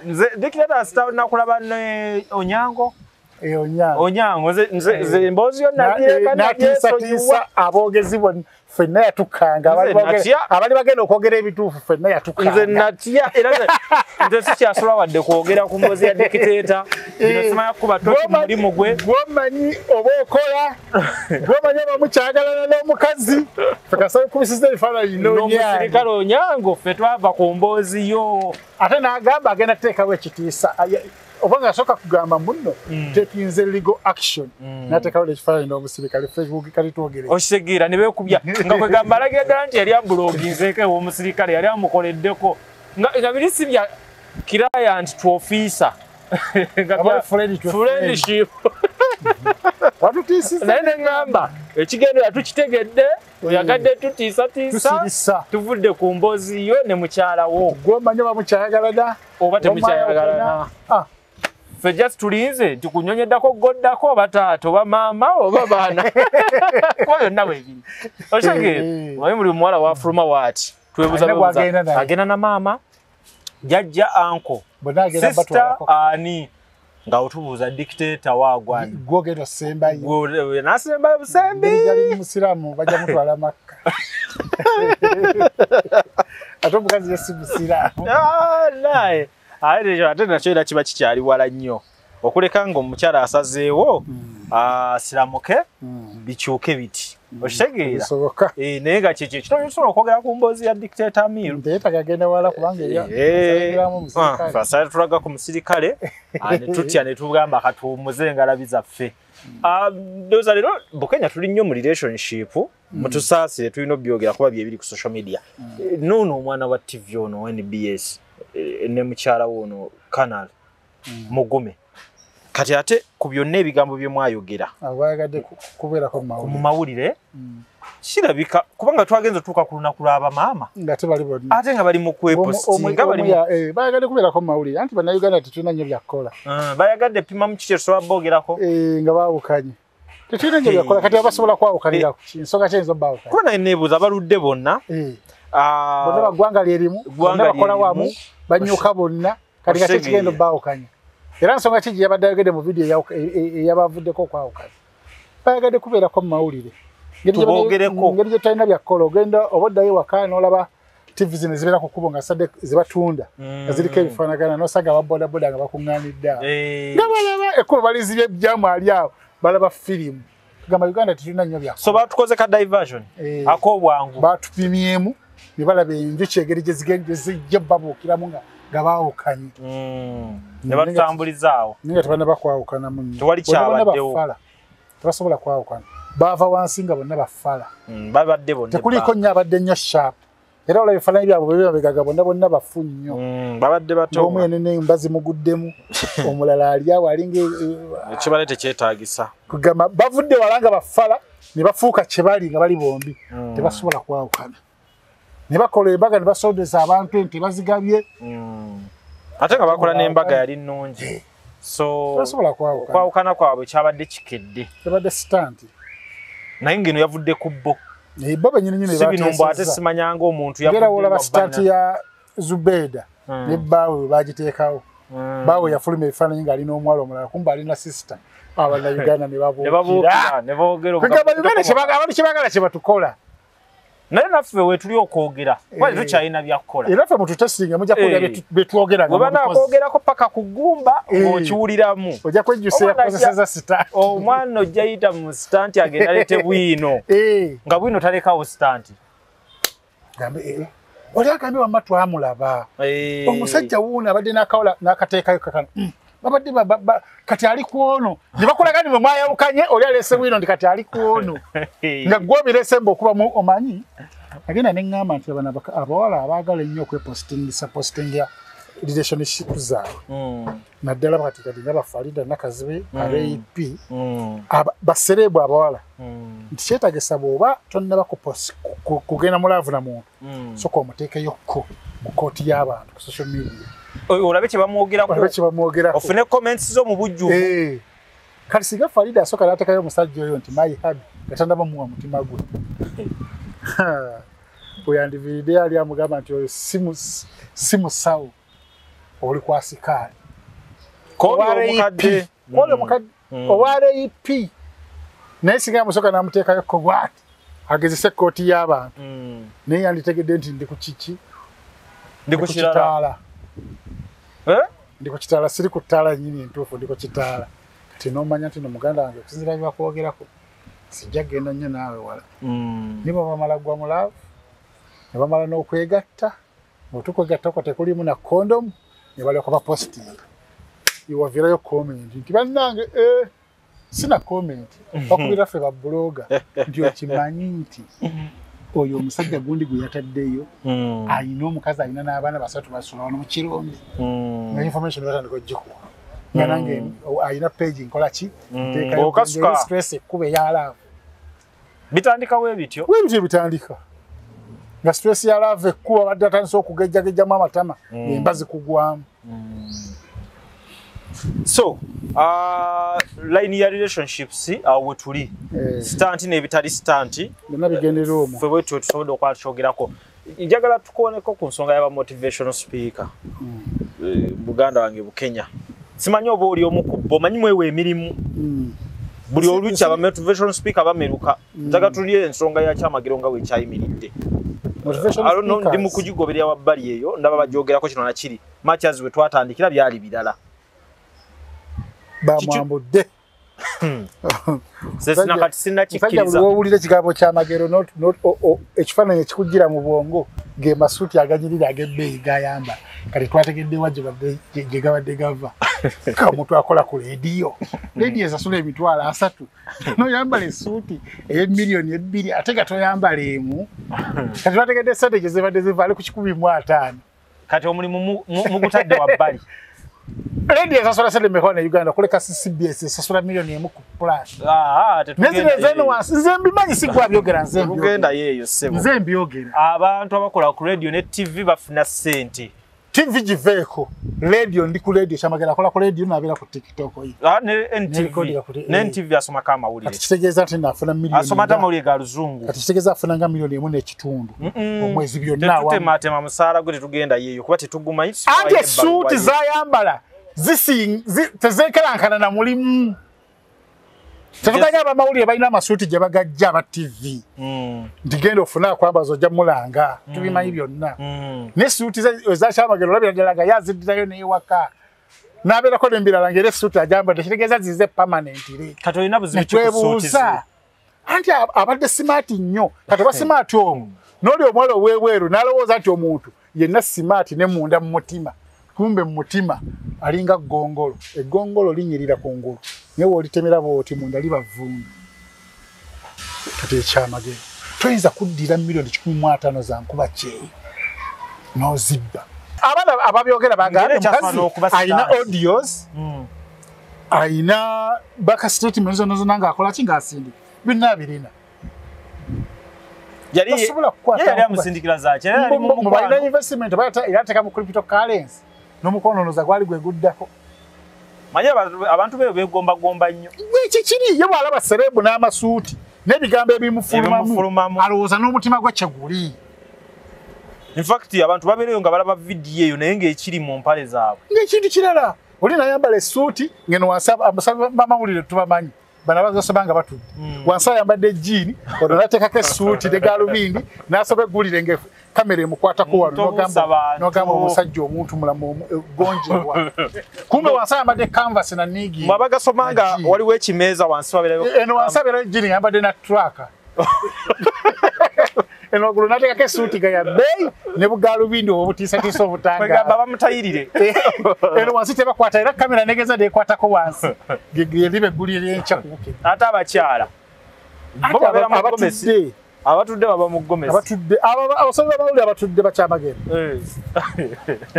nze dictator asita nakulaba ne Onyango Onyango nze mbozi yonna natisa aboogezi bonna ffenna yatukanga abali bagenda okwogera ebituufu ffenna yatukanga nze natya era nze sikyasobola wadde kwogera ku mbozi ya dictator bino simanya kuba toki mulimu gwe gwomanyi oba okola gwomanyi oba mukyagalana n'omukazi fekasaba kubisiza ebifaananyi n'omusirikale Onyango ffe twava ku mbozi yo ate n'agamba agenda kuteekawo ekitiisa obanga asooka kugamba muno tekinze legal action nateekawo ekifaananyi n'omusirikale Facebook kali twogere okitegeera ne beekubya nga kwegamba alagira ddala nti yali abuloginzeeko ew'omusirikale yali amukoleddeko nga biri si bya client to officer friendship naye neŋŋamba ekigendera tukitegedde oyagadde tutiisatiisa tuvudde ku mbozi yo ne mukyalawo gwomanyi oba mukyayagalana oba temukyayagalana ffe just tulinze nti kunyonyeddako goddako oba taata oba maama oba baana kuba yonna weebiri okitegeera omanyi buli muwala wafuluma waati twebuuza agenda na maama jjajja anko sisita ani nga otubuuza dictator waagwani gwogenda osembayo nasembayo busembi yali musiraamu bajja mutwala Makka ate omukazi yesi musiraamu naye ate nakyo era kiba kikyali wala nnyo okuleka ng'omukyala asazeewo asiramuke bikyuke biti okitegeera naye nga kyekyo kitosobola okwogera ku mboozi ya dictator Amiru tagagenda wala kubanga asala tulaga ku musirikale ne tutya ne tugamba katuwumuze engalabi zaffe ndoza leero Bukenya tuli nnyo mu relationship mutusaasire tulina obyogera kuba byebiri ku social media noono omwana wa TV ono NBS ne mukyala wono Canal Mugume kati ate ku byonna ebigambo bye mwayogera abayagadde kubeerako mu mawulire kirabika kubanga twagenze tuuka ku lunaku lw'aba maama nga tebali bonna ate nga bali mu kwepostinga bayagadde kubeerako mu mawulire anti bannayuganda tetulina nnyo byakukola bayagadde pima mu kiki etusobola boogerako nga baawukanye tetulina nnyo byakukola kati abasobola kwawukanira ku nsonga kyayinza obbaawukanya kuba naye neebuuza baludde bonna bonna baggwanga lyerimu bonna bakola wamu banyuka bonna kati kati ekigenda obbaawukanya era nsonga ki gye yabadde ayogedde mu vidiyo eyabavuddeko okwawukana bayagadde kubeerako mu mawulire ngeri gye talina byakukola ogenda oba oddayo waka n'olaba TV zino zibeera ku kkubo nga sadde zibatunda nga ziriko ebifaanagana n'osanga ababodaboda nga bakuŋŋaanidde awo nga balaba ekkubo balizibye ejjamu ali awo balaba firimu tugamba Uganda tetulina nnyo byakukola so batukoze ka diversion ak'obwangu batupimyemu ne balaba enjuki engeri gye zijja babuukiramu nga gabaawukanye ne batambulizaawo ninga tebana bakwawukana munno tewali kyabaddewo tebasobola kwawukana baava wansi nga bonna bafala babadde bonna tekuliko nnyo abadde nnyo sharp era olaba ebifaananyi byabwe bwe bibabegaga bonna bafu nnyo babadde bato omu yenene mbazi muguddemu omulala ali awo alinga ekibale tekyetaagisa kugamba bavudde wala nga bafala ne bafuuka kye bali nga bali bombi tebasobola kwawukana ne bakola embaga ne basoodeza abantu ente bazigabye ate nga bakola n'embaga yali nnungi so okwawukana kwabwe kyabadde kikedde kyabadde sitanti naye ngeno yavudde ku bbo bo benyini si binombo ate simanyanga omuntu yavudde olaba sitanti ya Zubeda ne baawe bagiteekawo baawe yafuluma ebifaananyi ng'alina omuwala omulala kumba alina sisita abannayuganda ne babuukira ne boogera abantu kyebagala kye batukola naye naffe wetuli okwogera wali tukyalina byakukola era ffe mututestinga mujja kuwulira betwogeranga bwe banakwogerako paka ku ggumba ng'okiwuliramu ojja kwejjusa yakozeseza sitanti omwana ojja yita mu sitanti agenda alete bwino nga bwino talekawo sitanti oli agambye wamma twamulaba omusajja wuuno abadde n'akawola n'akateekayo kakano babadde kati ali ku ono ne bakolaga ni bwe mwayawukanye oli alese bwino ndi kati ali ku ono nga gwe obirese mba okubamu omanyi agenda ne ŋŋamba nti abawala abaagala ennyo okwepositingisa postinga relationship zaabwe naddala bakati nga Farida Nakazibe RAP basereebu abawala nti kyetagisa bw'oba tonnaba kugenda mu laavu na muntu soka omuteekeyokko mu kooti y'abantu ku social media olabe kye bamwogerako ofune comments zo mu bujjuvu kati singa Farida asooka n'ateekayo omusajja oyo nti my hub gatandaba muwa mutima gwe bweyandiviridde ali amugamba nti oyo si musawo oli kwa sikaali omukadde owa RAP naye singa yamusooka n'amuteekayoko bwati agezese ekkooti y'abantu naye yanditegedde nti ndi ku kiki ndi ku kitaala ndi ku kitaala siri ku ttaala nnyini entuufu ndi ku kitaala kati n'omanya nti no muganda wange okusinziira byebakwogerako sijja genda nnyo naawe wala nibo bamala gwa mu laavu ne bamala n'okwegatta otukwegattako tekulimu na kondomu ne balyoka bapositinga iwavirayo komenti nti bannange sina komenti bakubira ffe babbuloga nti okimanyi nti oyo omusajja gundi gwe yataddeyo ayina omukazi ayina n'abaana basatu basula wano mu kirombe nga information batandika ogikuwa nga nange ayina page nkola ki nteekayo stress ekkuba eyalaavu bitandikawo ebityo bitandika nga stress ya lava ekkuba badde atandise okugejjagejjamu amatama embazi kugwamu so line ya relationships awo tuli stanti n'ebitali stanti byonna bigendera omwo ffe bwetyo tusobodde okuba tukyogerako njagala tukooneko ku nsonga y'aba motivational speaker Buganda wange Bukenya simanyi oba oli omu ku bo manyi mwewe emirimu buli olukya aba motivational speaker bameruka njagala tulye ensonga ya kyamagero nga wekyayimiridde ndi mu kugigoberera wabbali eyo ndaba bajoogerako kino nakiri matches we twatandikira byali birala bamwambudde sesina kati sinnakikkiriza owulira ekigambo kyamagero ekifaananyi ekikujjira mu bwongo ge masuuti aganyirira ag'ebbeeyi gayamba kati twategeddewa gye gabadde gava kamuntu akola ku leediyo esasula emitwalo 3 noyambala essuuti ey'emiliyoni 2 ate nga toyambala emu kati twategedde sente gye zibadde ziva ali ku 150 kati omulimu mugutadde wabbali leediyo esasula sente mekona Uganda kuleka CBS esasula miliyoni 1 ku plus nezino wansi nze mbimanyi sigwa byogera nze mbyogera abantu abakola ku radio ne TV bafuna sente TV giveeko radio ndi ku radio kyamagero akola ku radio nabeera ku TikTok ne NTV asoma kama mawulire kati kitegeeza nti nafuna miliyoni asoma ta mawulire ga luzungu kati kitegeeza afuna nga miliyoni 1.5 omwezi byonna awa tetutema musaala gwe tetugenda yeeyo kuba tetugumanyi anti essuuti zayambala tezekerankana na mulimu tetuganya abamawulire balina amasuuti gye bagajja aba TV nti genda ofuna akwambaza ojja mulanga tubimanyi byonna n'essuuti ezakyamagero olabira ddala nga yaziddirayo n'ewaka n'abeerako n'embirala ng'era essuuti ajambadde kitegeeza zize permanently kati olina buzibu kikusuutiza anti abadde simaati nnyo kati oba simaati omu n'oli omwala ow'ebweru n'alowooza nti omuntu yenna simaati ne munda mu mutima kumbe mutima alinga gongolo egongolo linyirira ku ngulu newe olitemera boti munda libavunda kati ekyamage tuyinza kuddira milioni 15 za nkuba kye nozibba abana ababyogera bagambye ayina audios ayina baka statements onozo nanga akola kinga asindi binna birina yali amusindikira zache yali mu bayina investment bayata irateka mu cryptocurrency nomukono noza gwali gweguddako manye abantu begomba nnyo iki kiri ye bwalaba serebu n'amasuuti n'ebigambo ebimufulumamu alowooza n'omutima gwe kyeguli. In fact abantu babereyo nga balaba video eyo naye ng'ekiri mu mpale zaabwe ng'ekintu kirala oli nayambala essuuti ngeno wansaba bamawulire tubamanyi bana bazosabanga batudde wansa yambadde jean odo natekako essuuti ne galubindi n'asaba eggulire nge kamera emukwatako wano n'ogamba omusajja omuntu mulamu gonjerwa kumbe wansa yambadde canvas na nigi mwabagasomanga waliwo ekimeeza wansi wabeerayo eno wansa abeerayo jean yambadde na tracker eno gulu natekako essuuti ga ya bei ne bugalubindi obutiisatiisa obutanga bamutayirire eno wansi tebakwata era kamera negeza nekwatako wansi libe eggulire enkya kubuke ate abakyala abatudde baba mu gomesi abasobola bawuli abatudde bakyamagendo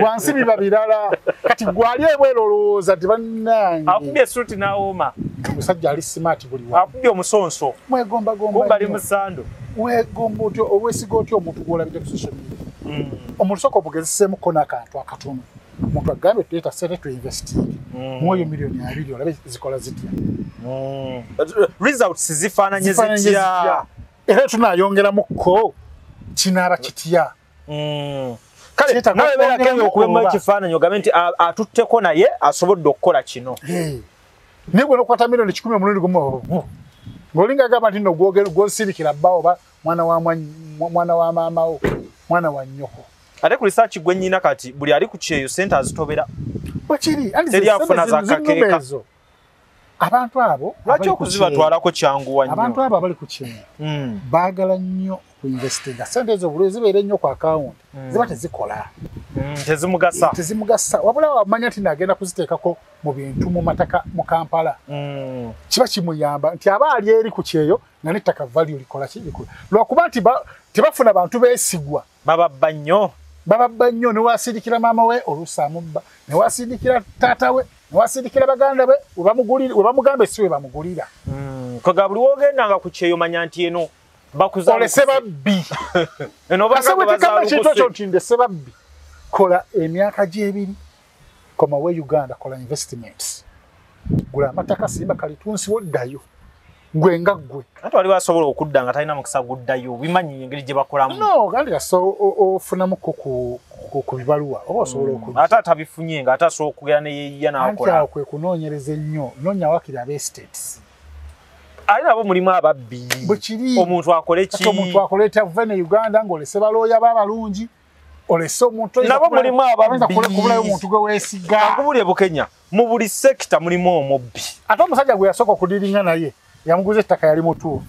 wansi biba birala kati gwali ebwera olowooza ti bannange akubye essuuti n'awooma omusajja ali smart buli wa akubye omusonso mwegombagomba ali musando wegomba otyo obwesiga otyo omuntu gwolabidde ku social media omuntu soka obugezeseemuko n'akantu akatono omuntu agambe tuleeta sente tuinvestinge muoyo milioni 2 olabe zikola zitya results zifaananye zitya era tunayongeramuko kinaaba kitya kale nawe beerakenga okubemu ekifaananyi ogambe nti atutteko naye asobodde okukola kino naye gwe nokwata milioni 10 omulundi gumu ng'olinga agamba nti nno gwosirikira bba oba mwana wa maamawo mwana wa nnyoko ate ku research gwe nnyina kati buli ali ku kyeyo sente azitobera bwekiri teri afuna zakakeeka abantu abo lwaki okuzibatwalako kyanguwa nnyo abantu abo abali ku kimu baagala nnyo okuinvestinga sente ezo buli zibeera ennyo ku akawunti ziba tezikola tezimugasa wabula wamanya nti nagenda kuziteekako mu bintu mu mataka mu Kampala kiba kimuyamba nti aba ali eri ku kyeyo nga n'ettaka value likola kirikula lwakuba nti tebafuna bantu beesigwa bababba nnyo newasindikira maama we oluusi amubba newasindikira taata we newasindikira baganda be webamugamba si we bamugulira kwega buli wogendanga ku kyeyo manya nti eno olese babbi kintu nti ndese babbi kola emyaka gy'ebiri komawe Uganda kola investments gula amataka simba kalitunsi woddayo gwe nga gwe ate wali wasobola okudda nga talina mukisa guddayo bimanyi engeri gye bakolamu no kandi ofunamuko ku bibaluwa oba osobola okudda ate atabifunye nga ate asobola okugera neyeeya n'akola anti kwe kunoonyereza ennyo noonya wakiri ab'estates ali nabo mulimu ababbi omuntu akole ki omuntu akoleeta vuve ne Uganda ng'olese balooya b'abalungi olese omuntu nabo mulimu ababbi kubulayo omuntu gwe weesiga akubulye Bukenya mu buli sekita mulimu omubbi ate omusajja gwe yasooka okudiringa naye yamuguza ettaka yali mutuufu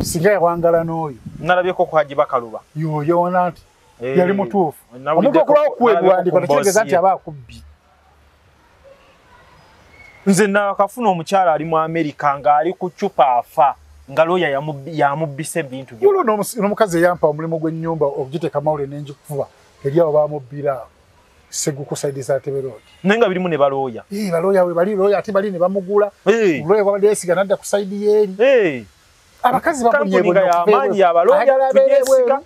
singa yawangala n'oyo nalabyeko ku Haji Bakaluba yoona nti yali mutuufu omuntu okulawo kuwebiwandiiko tekitegeeza nti aba akubbi nze nakafuna omukyala ali mu Amerika ng'ali ku cupa afa nga looya yamubbisa ebintu ulo n'omukazi eyampa omulimu gw'ennyumba okugiteeka mawule n'enjikuba eri abo bamubbira Seguku side za Teberodi nenga birimu ne balooya balooya we bali looya ati bali ne bamugula looya kwa desiga nadda ku side yeri abakazi bamunyebo ya amaanyi abalooya labesiga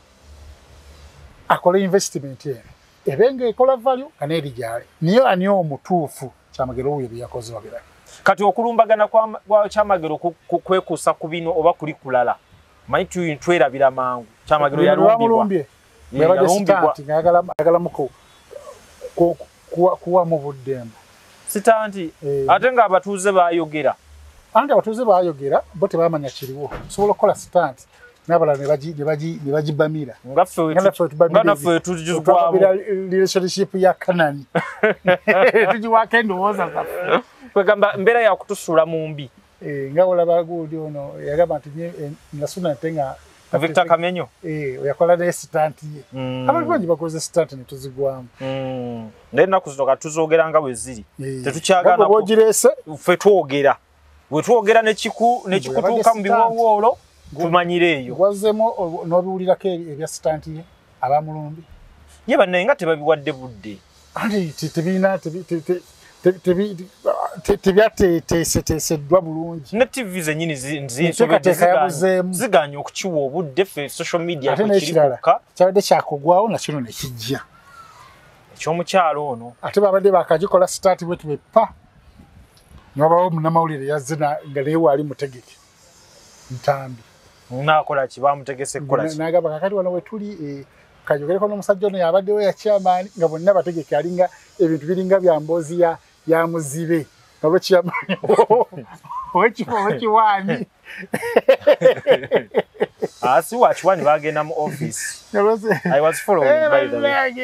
akola investment ye ebenge ekola value kaneri jale niyo aniyo omutuufu kyamagero uyo byakoze wabira kati okulumbagana kwa kyamagero kwekusa ku bino oba kuli kulala manyi twerabira mangu kyamagero yalumbibwa ngagala muko kuwa mu buddembe sitanti ate nga abatuuze bayogera andi abatuuze bayogera bo tebamanya kiriwo sobola okukola sitanti n'abalala ne bagibamira ngaffe tujugwamu relationship ya Kanani tugiwako endowooza zaffe kwegamba mbeera yakutusula mu mbi nga olaba guudi ono yagamba nti nasuna nte nga Victor Kamenyo yakola ne stunt ye abantu bangi bakoze stunt ne tuzigwamu nenda kuzoka tuzogeranga bwe ziri tetukyagana bogirese ffe twogera bwe twogera nekikutuuka mu biwowolo tumanyireeyo wazemo n'obiwulirako ebya stunt ye abamulumbi ye bannaye nga tebabiwadde budde ati tebina tebyateeseddwa bulungi ne TV zenyini ziganya okukiwa obudde ffe social media kwekirikuka kyabadde kyakugwawo nakino nekijja ekyomukyalo ono ate babadde bakagikola start bwe tubepa nwabawo munamawulire yazze nga naye waali mutegeke ntambi nakola ki bamutegese kukola ki nagamba kakati wano wetuli kajogereko n'omusajja ono yabaddewo ya chairman nga bonna bategeke alinga ebintu biringa bya mboozi ya muzibe nalwo chairman owekiwaani si wakiwani bagenda mu office I was following by the way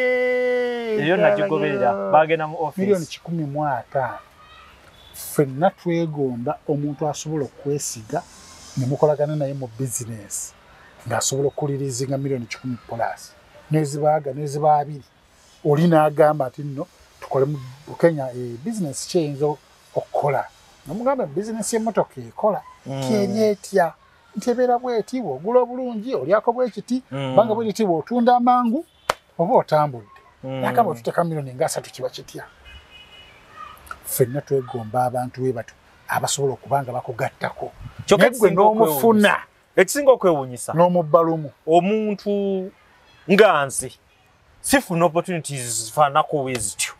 eyo nagigoberera bagenda mu office milioni 10 mwaka ffenna twegomba omuntu asobola okwesiga ne mukolagana naye mu business ng'asobola okulirizinga milioni 10 plus nezibaaga nezibabiri oli n'agamba ati nno tukole mu Kenya business kyeyinza okukola nomugamba business y'emmotoka ekola kyeryetya ntebeera bweti bw'ogula obulungi olyako bwekiti banga bwekiti bw'otunda amangu oba otambudde nakaba otuteka milioni nga 3 kiba kitya ffenna twegomba abantu we bato abasobola okubanga bakugattako negwe n'omufuna ekisinga okwewuunyisa n'omubbalumu omuntu nga nze sifuna opportunities fanako wezityo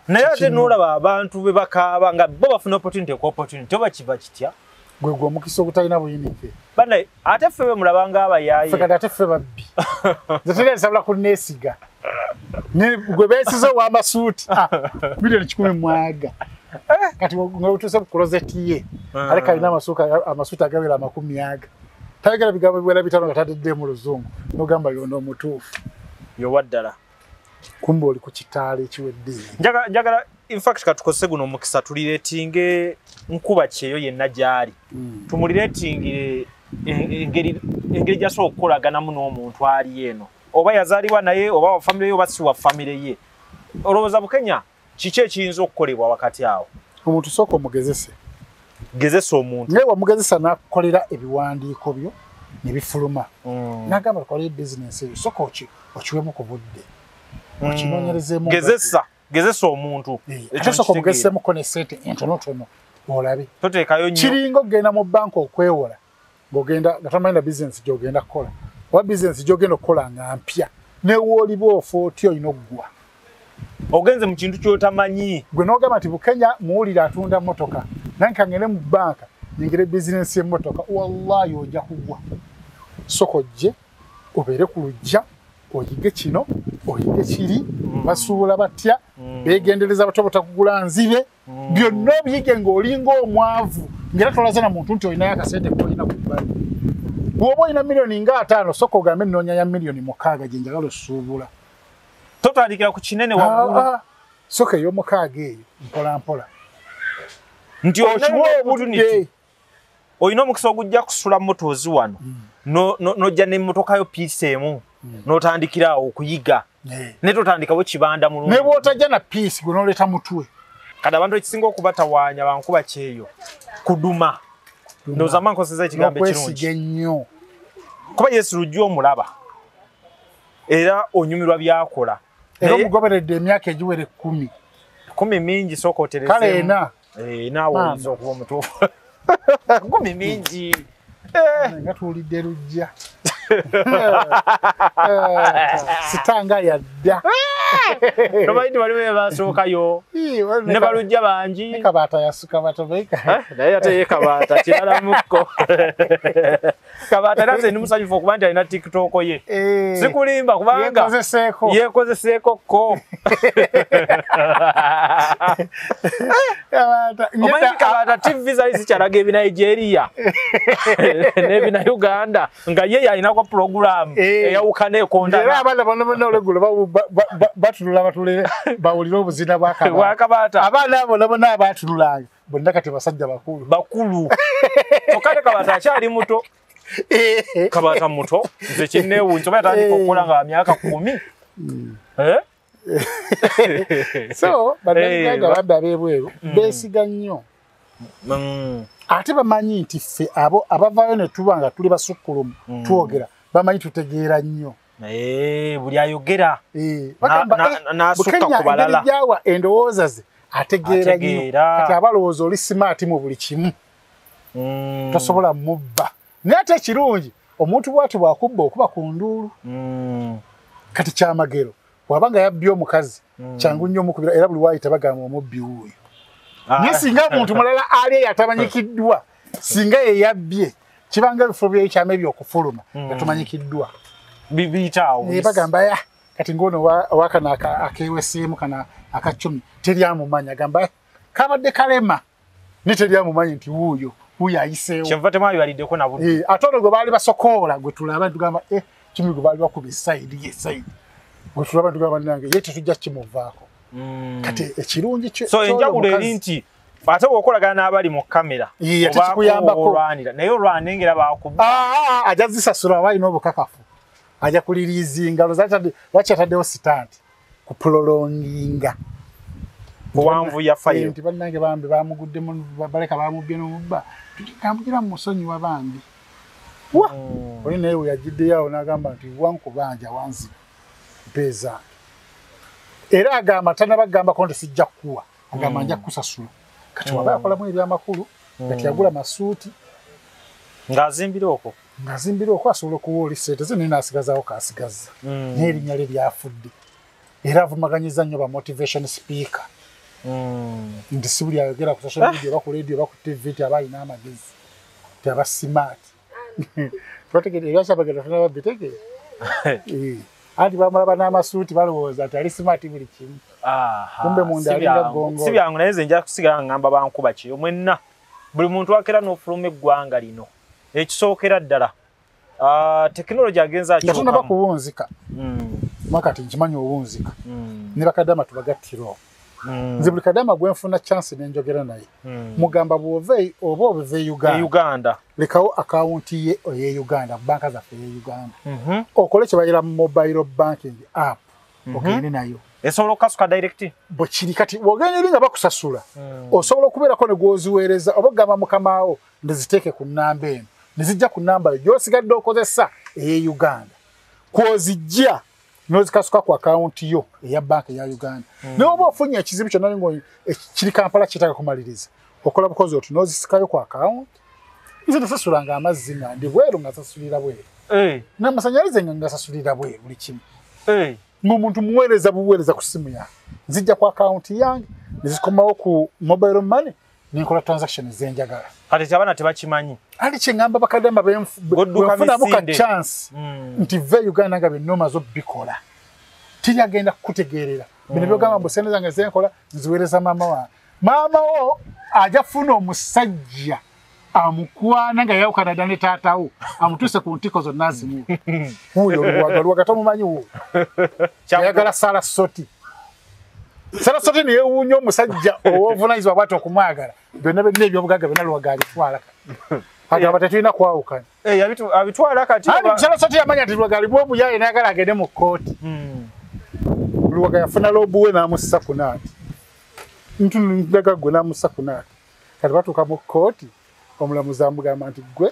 naye ate n'olaba abantu be bakaaba nga bo bafuna opportunity ku opportunity oba kiba kitya gwe omukisa ogutalina buyinike bana ate ffe be mulabanga abayaaye ffe kati ate ffe babbi nze tegeeresabula kunneesiga gwe beesiza ow'amasuuti milioni 10 mwaga kati ng'otuse ku klozeti ye aleka alina amasuuti agawera 10 tayagala bigambo biwera 5 nga tadedde mu luzungu n'ogamba yona omutuufu yowaddala kumbe oli ku kitaala ekiwedde njagala in fact katukozese guno omukisa tulireetinge nkuba kyeyo yenna gy'ali tumulireetingire engeri gy'asobola okukolaganamu n'omuntu ali eno oba yazaalibwa naye oba wa famire ye oba si wa famire ye olowooza Bukenya kiki ekiyinza okukolebwa wakati awo omuntu sooka omugezese gezesa omuntu naye wamugezesa n'akukolera ebiwandiiko byo ne bifuluma n'agamba tukolere bizinensi eyo sooka okiwemu ku budde okinoonyerezeemu gezesa omuntu ate sooka omugezeseemuko ne ssente entonotono olabe toteekayo nnyo kiringa okugenda mu banka okwewola ng'ogenda nga tomanyi na bizinensi gy'ogenda kukola oba bizinensi gy'ogenda okukola nga mpya newoolibwa ofa otya olina okuggwa ogenze mu kintu ky'otamanyi gwe n'ogamba nti Bukenya muwulire atunda mmotoka nange kangende mu banka nyingire bizinensi y'emmotoka wallahi ojja kugwa soko ojje obeere ku lujja oyige kino oyige kiri basuula batya beegendereza bato batakugula nzibe byonna obiyige ng'olinga omwavu ngera tolaze na muntu nti olinayo akasente kolina ku bbali bw'oba olina milioni nga 5 soko ogambe nnoonya ya milioni 6 gye njagala osuubula totandikira ku kinene waggulu soka ey'omukaaga eyo mpolampola nti olina omukisa ogujja kusula motoozi wano n'ojja n'emmotokayo piisi emu n'otandikira awo okuyiga ne totandika bwe kibanda mulungi ne bw'otajja na piisi gwe n'oleeta mutwe kati abantu ekisinga okubatawaanya bankuba kyeyo kuduma ndowooza mma nkoseza ekigambo ekirungi ennyo kuba Yesu lujja omulaba era onyumirwa byakola era omugoberedde emyaka egiwere 10 mingi sooka oterezeemu kale naawe oyinza okuba omutuufu 10 mingi nga tuwulidde lujja sitanga yadda nomanyi bali be basookayo ne balujja bangi kabaata yasuka batobeika naye ate ye kabaata kirala mukko kabaata naze ni musanyufu okuba nti alina TikTok ye sikulimba kubanga yekozeseeko ko omanyi kabaata TV zali zikyalaga ebi Nigeria n'ebi Uganda nga ye yalina kwa program eyawukana ekondana era abaana bonna olegulo batulula batulere bawulira obuzina bwakabaata abaana abo nabona abatululanga bonna kati basajja bakulu kyokka kabaata akyali muto kabata muto nze kinneewunza oba yatandika okukola nga myaka 10 so bannayuganda bambi ab'ebweru beesiga nnyo ate bamanyi nti ffe abo abavaayo ne tuba nga tuli basukkulumu twogera bamanyi tutegeera nnyo buli ayogera n'asukka ku balala jawa endowooza ze ategeera nnyo kati abalowooza oli simaati mu buli kimu tosobola mubba naye ate ekirungi omuntu bwati bwakubba okuba ku nduulu kati kyamagero wabanga yabbye omukazi kyangu nnyo omukubira era buli waayita bagamba omubbi wuuyo naye singa omuntu mulala ali yatamanyikiddwa singa ye yabbye kibanga ebifo byekyama ebyokufuluma yatumanyikiddwa bibiyitaawo bagamba kati ng'ono wakana akeweseemu kana akacumi teryamumanya agamba kabadde kalema ne teryamumanyi nti wuuyo ayiseewo kyenva temwayibaliddeko na budde ate ono gwe baali basokoola gwe tulaba tugamba kimi gwe baali bakuba esayidi yesayidi gwe tulaba tugamba nange ye tetujja kimuvaako kati ekirungi so enjawulo eri nti ate bw'okolagana n'abali mu kamera obaolwanira naye olwanengera bakuba ajja zisasula aba alina obukakafu ajja kuliriizinga lwaki ataddewo sitanti kupulolonginga buwanvu ya fayiro nti bannange bambi bamuguddemu baleka bamubbye n'omubba tukikambugira mu musonyiwa bambi oli naye we yagiddeyo awo n'agamba nti wankubanja wanziba mpeeza era agamba tanabagambako nti sijja kukuwa agamba nja kukusasula kati waba yakolamu ebyamakulu kati yagula masuuti ng'azimbira okwo asobola okuwa oli sente ze naye n'asigazaawo kaasigaza n'erinnya lye lyafudde era avumaganyiza nnyo ba motivation speaker nti si buli ayogera ku social media oba ku radio oba ku TV ti aba alina amagezi ti aba smart protegere ebyashabagera tunaba bitegeera anti bamulaba n'amasuuti balowooza nti ali smart buli kimu kumbe munda alinga gongo si byangu naye nze nja kusigala ngamba bankuba kyo mwenna buli muntu akera n'ofuluma eggwanga lino ekisookera ddala tekinologi agenza nga tunaba kuwunzika mwakati nkimanyi owunzika ne bakadama tubagattiro nze buli kadama gwenfuna chance nenjogera naye mugamba oba obeve Uganda lekawo akawunti ye oye Uganda banka zaffe ye Uganda okole kye bayira mobile banking app ogende nayo esobola okukasuka direct bwe kiri kati wogenda eri nga bakusasula osobola okubeerako ne gwoziweereza oba ogamba mukamaawo ndiziteeke ku nnamba eno nezijja ku nnamba yo gy'osigadde okozesa eye Uganda kwozijja nozikasuka ku akawunti yo eya banka ya Uganda naye oba ofunye ekizibu kyonna ngo kiri Kampala kitaka kumaliriza okola bukozi oti nozisikayo ku akawunti nze nasasulanga amazzi nga ndi bweru nga sasulira bweru n'amasanyalaze nga ngasasulira bweru buli kimu ng'omuntu muweereza buweereza ku simu yange nzijja ku akawunti yange nezikomawo ku mobile money ninkola transaction zenjagala kati kyabana tebakimanyi ali kyengamba bakadama bwenfunamu ka chance nti ve Uganda nga bennoma zo bikola tiyagenda kukutegeerera bino byogamba mbu sente zange zenkola nziweereza maama wo ajja funa omusajja amukwana nga yawukana dda ne taatawo amutuuse ku ntiko zonna zimu wuuyo oluwaga tomumanyi wuuyo ayagala Sarasoti Sarasoti niye wuunyo omusajja owovunaanyizibwa bwati okumwagala byonna byonna ebyobugagga byonna Luwaga abitwala agamba tetulina kwawukana abitwala kati Sarasoti yamanya nti Luwaga alimu omuyaye nayagala agende mu kkooti Luwaga yafuna loobuwe n'amussa ku naati ntundaga gwe n'amussa ku naati kati batuuka mu kkooti omulamuzi amugamba nti gwe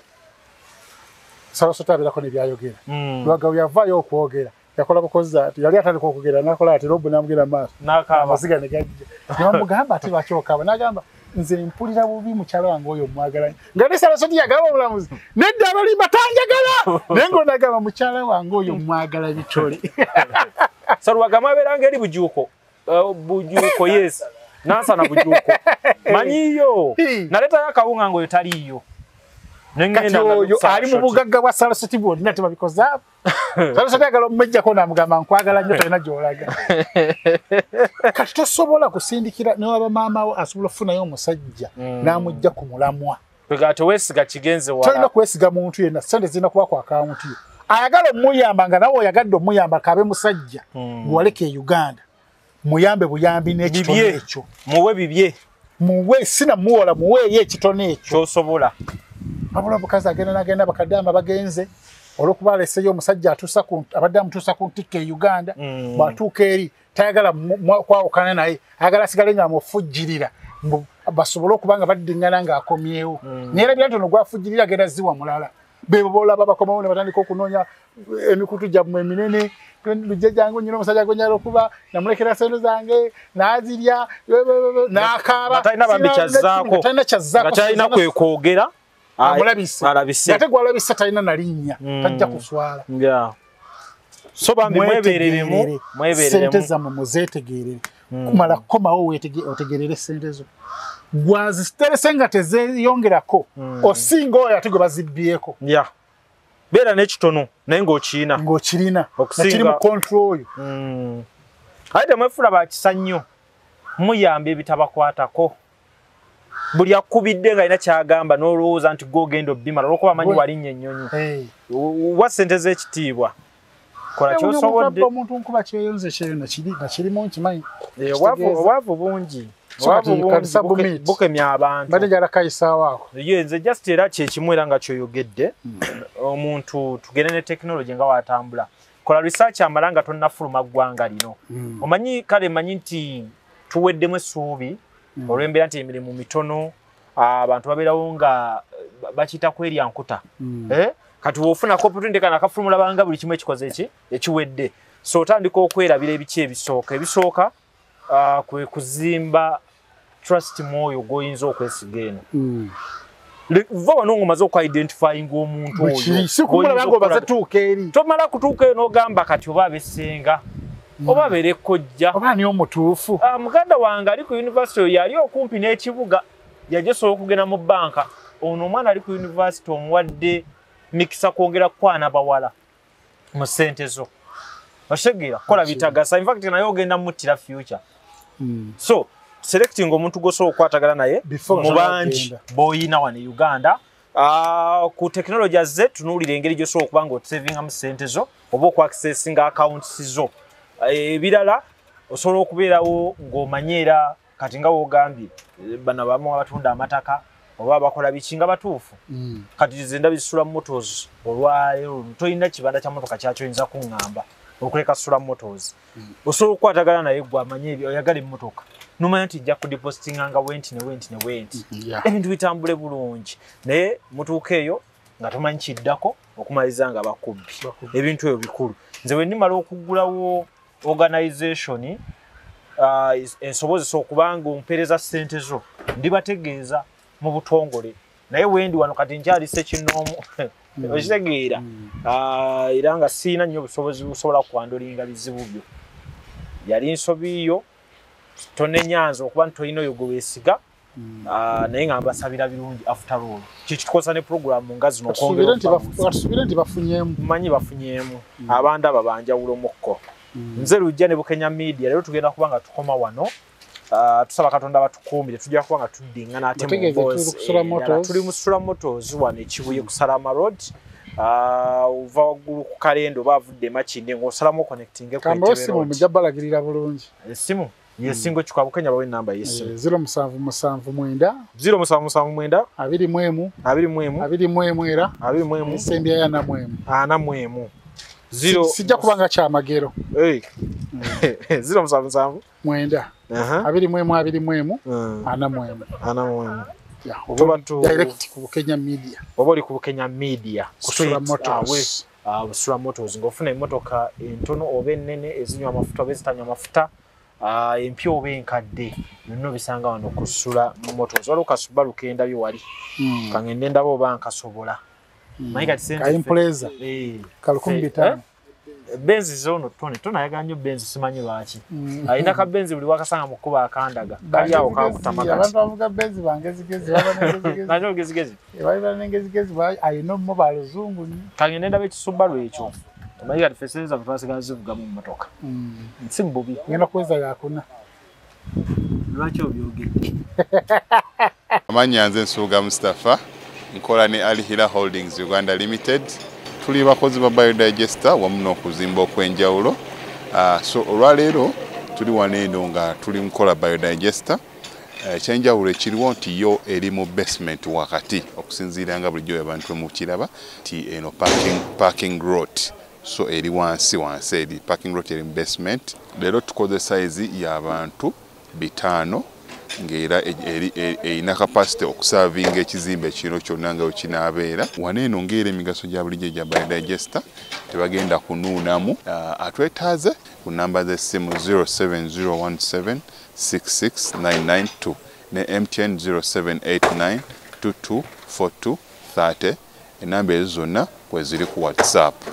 Sarasoti abeerako nebyayogera Luwaga we yavaayo okwogera yakola bukozi ati yali atandika okwogera nakola ati lobu namugenda maaso amaziga ne gajja nebamugamba ati lwaki okaba n'agamba nze mpulira bubi mukyala wange oyo omwagalanye nga ne Sarasoti yagamba omulamuzi nedda abalimba tanjagala naye ng'onagamba mukyala wange oyo omwagala bitole Luwaga mwabeeranga eri bujuuko yes nansana bujuuko manyiyo naleetayo akawunga ng'oyo taliiyo kati oyo ali mu bugagga bwa Sarasoti bwonna tebabikoza Sarasoti agala omumejjako n'amugamba nkwagala nnyo talina gy'olaga kati tosobola kusindikira newaba maamawo asobola okufunayo omusajja n'amugja ku mulamwa teweesiga kigenze wala tolina kwesiga muntu yenna sente zirina kuba ku akawunti yo ayagala omuyamba nga nawe oyagadde omuyamba kabe musajja gwewaleka e Uganda muyambe buyambi n'ekitone ekyo muwe bibye muwe sina muwola muweeyo ekitone ekyo kyosobola abula bukazi agenda bakadamba bagenze olwokuba leseyo omusajja atuusa ku abadde amutuusa ku ntikka e Uganda bw'atuuka eri tayagala kwawukana naye ayagala asigale ng'amufujjirira basobole okuba nga baddiŋŋana ng'akomyewo neerabira nti ono gwafujjirira agenda ziwa mulala be boolaba bakomawo ne batandika okunoonya emikutu gyammwe eminene lujja jangu nnyina omusajja gwenyala okuba namulekera sente zange n'azirya n'akaaba talina kyazzaako talina kwekwogera amulabise ate gwalabise talina na linnya tajja kuswala so bambi mwebereremu sente zammwe muzeetegeerere kumala kukomawo otegerere sente zo gwaziterese nga tezeyongerako osinga oyo ate gwe bazibbyeko beera n'ekitono naye ng'okirina kiri mu control oyo aye temwefula bakisa nnyo muyamba ebitabakwatako buli akubidde nga alina kyagamba n'olowooza nti gwogenda obbimala olwokuba amanyi walinnya ennyonyi wa ssente z'ekitiibwa kola kyosobodde omuntu nkuba kyeyonze kyeyo nakirimu nkimanyi obwavu bungi bukemya abantu badde njala kayisaawaako nze just era kyekimu era nga kyoyogedde omuntu tugende ne tekinologi nga watambula kola research amala nga tonnafuluma ggwanga lino omanyi kale manyi nti tuweddemu essuubi olw'embeera nti emirimu mitono abantu babeerawo nga bakiyita kwerya nkuta kati wofunako opportunity kana akafulumula banga buli kimu ekikoze ekiwedde so otandika okwerabira ebiki ebisooka kwe kuzimba trust mwoyo goyinza okwesiga eno va wano ng'omaze okwidentifyinga omuntu oyo tomala kutuuka eyo n'ogamba kati oba abesenga oba abeere kojja oba ni omutuufu muganda wange ali ku university oyo yali okumpi n'ekibuga yajesobola okugenda mu banka ono omwana ali ku university omuwadde mikisa kwongera kwana bawala mu ssente zo oshegeera kola bitagasa in fact naye ogenda muttira future so selecting omuntu gosobola okukwatagana naye mu bangi b'oyina wano e Uganda ku technology azze tunuulira engeri gy'osobola okuba nga otusavingamu ssente zo oba okwaccessinga accounts zo ebirala osobola okubeerawo ng'omanye era kati nga woogambye bano abamu abatunda amataka oba bakola biki nga batuufu kati nze ndabisula motors olwaleero tolina kibanda kya motoka kyakyoyinza kuŋŋamba okuleka sula motors osobola okukwatagana naye gwe amanye oyagala emmotoka nomanya nti ijja kudipositinga nga wenti ebintu bitambule bulungi naye mutuuka eyo nga tomanyi kiddako okumaliza nga bakubbi ebintu ebyo bikulu nze bwe ndimala okuggulawo organization ensobozesa okuba nga ompeereza ssente zo ndibategeeza mu butongole naye wendi wano kati nkyali ssekinnoomu okitegeera era nga siina nnyo obusobozi busobola kwandolinga bizibu byo yali nsobiyo tonenyanza okuba nti tolina oyo gwe weesiga naye nga mbasabira birungi after all kyekitukosa ne programu nga zino okwongera nti bafunyeemu manyi bafunyeemu abandaba banjawulomukko nze lujja ne Bukenya Media leero tugenda kuba nga tukoma wano tusaba Katonda batukuumire tujja kuba nga tuddiŋŋana ate tuli mu Sula Motors wano ekibuye ku Salama Road uva waggulu ku Kalendo oba avudde Makindye ng'osalamu connecting osimu mujja balagirira bulungi essimu yesingo kikwa Bukenya bawe namba yessimu 0779 0779 21 era 21 sembya ya namwemu sijja kubanga kyamagero 0779 21 direct ku Bukenya Media oba oli ku Bukenya Media Sula Motors Sula Motors ng'ofuna emmotoka entono oba ennene ezinywa amafuta oba ezitanywa amafuta empya oba enkadde byonna obisanga wano ku Sula Motors waliwo Kasubalu kendabye wali kangende ndaba oba nkasobola manyi kati sente kaimpreza kalukumi bitano benzi zono tonayaga nnyo benzi simanyi lwaki alina ka benzi buli wakasanga mu kkuba akandaga kali awo kakutamagati abantu bavuga benzi bangezigezi baba n'engezigezi alina mu baluzungu kangende ndaba ekisubalu ekyo omanyi kati feseza twasigaza zivuga mu mmotoka si bubi ngenda kuweza yakuna lwaki obyogedde amanya nze Nsuuga Mustafa nkola ne Al Hilal Holdings Uganda Limited tuli bakozi ba biodigester wamu n'okuzimba okwenjawulo so olwaleero tuli wano eno nga tuli mukola biodigester ekyenjawulo ekiriwo nti yo eri mu basement wakati okusinziira nga bulijjo abantu mu kiraba nti eno parking lot so eri wansi eri parking lot eri mu basement. Leero tukoze size y'abantu 5 ng'era erina capacity okusavinga ekizimbe kino kyonna nga wekinaabeera. Waneeno ng'era emigaso gya bulijjo gya biodigester tebagenda kunuunamu. Atwetaaze ku namba z'essimu 07017669992 ne MTN 0789224230. Enamba ezo zonna kweziri ku WhatsApp.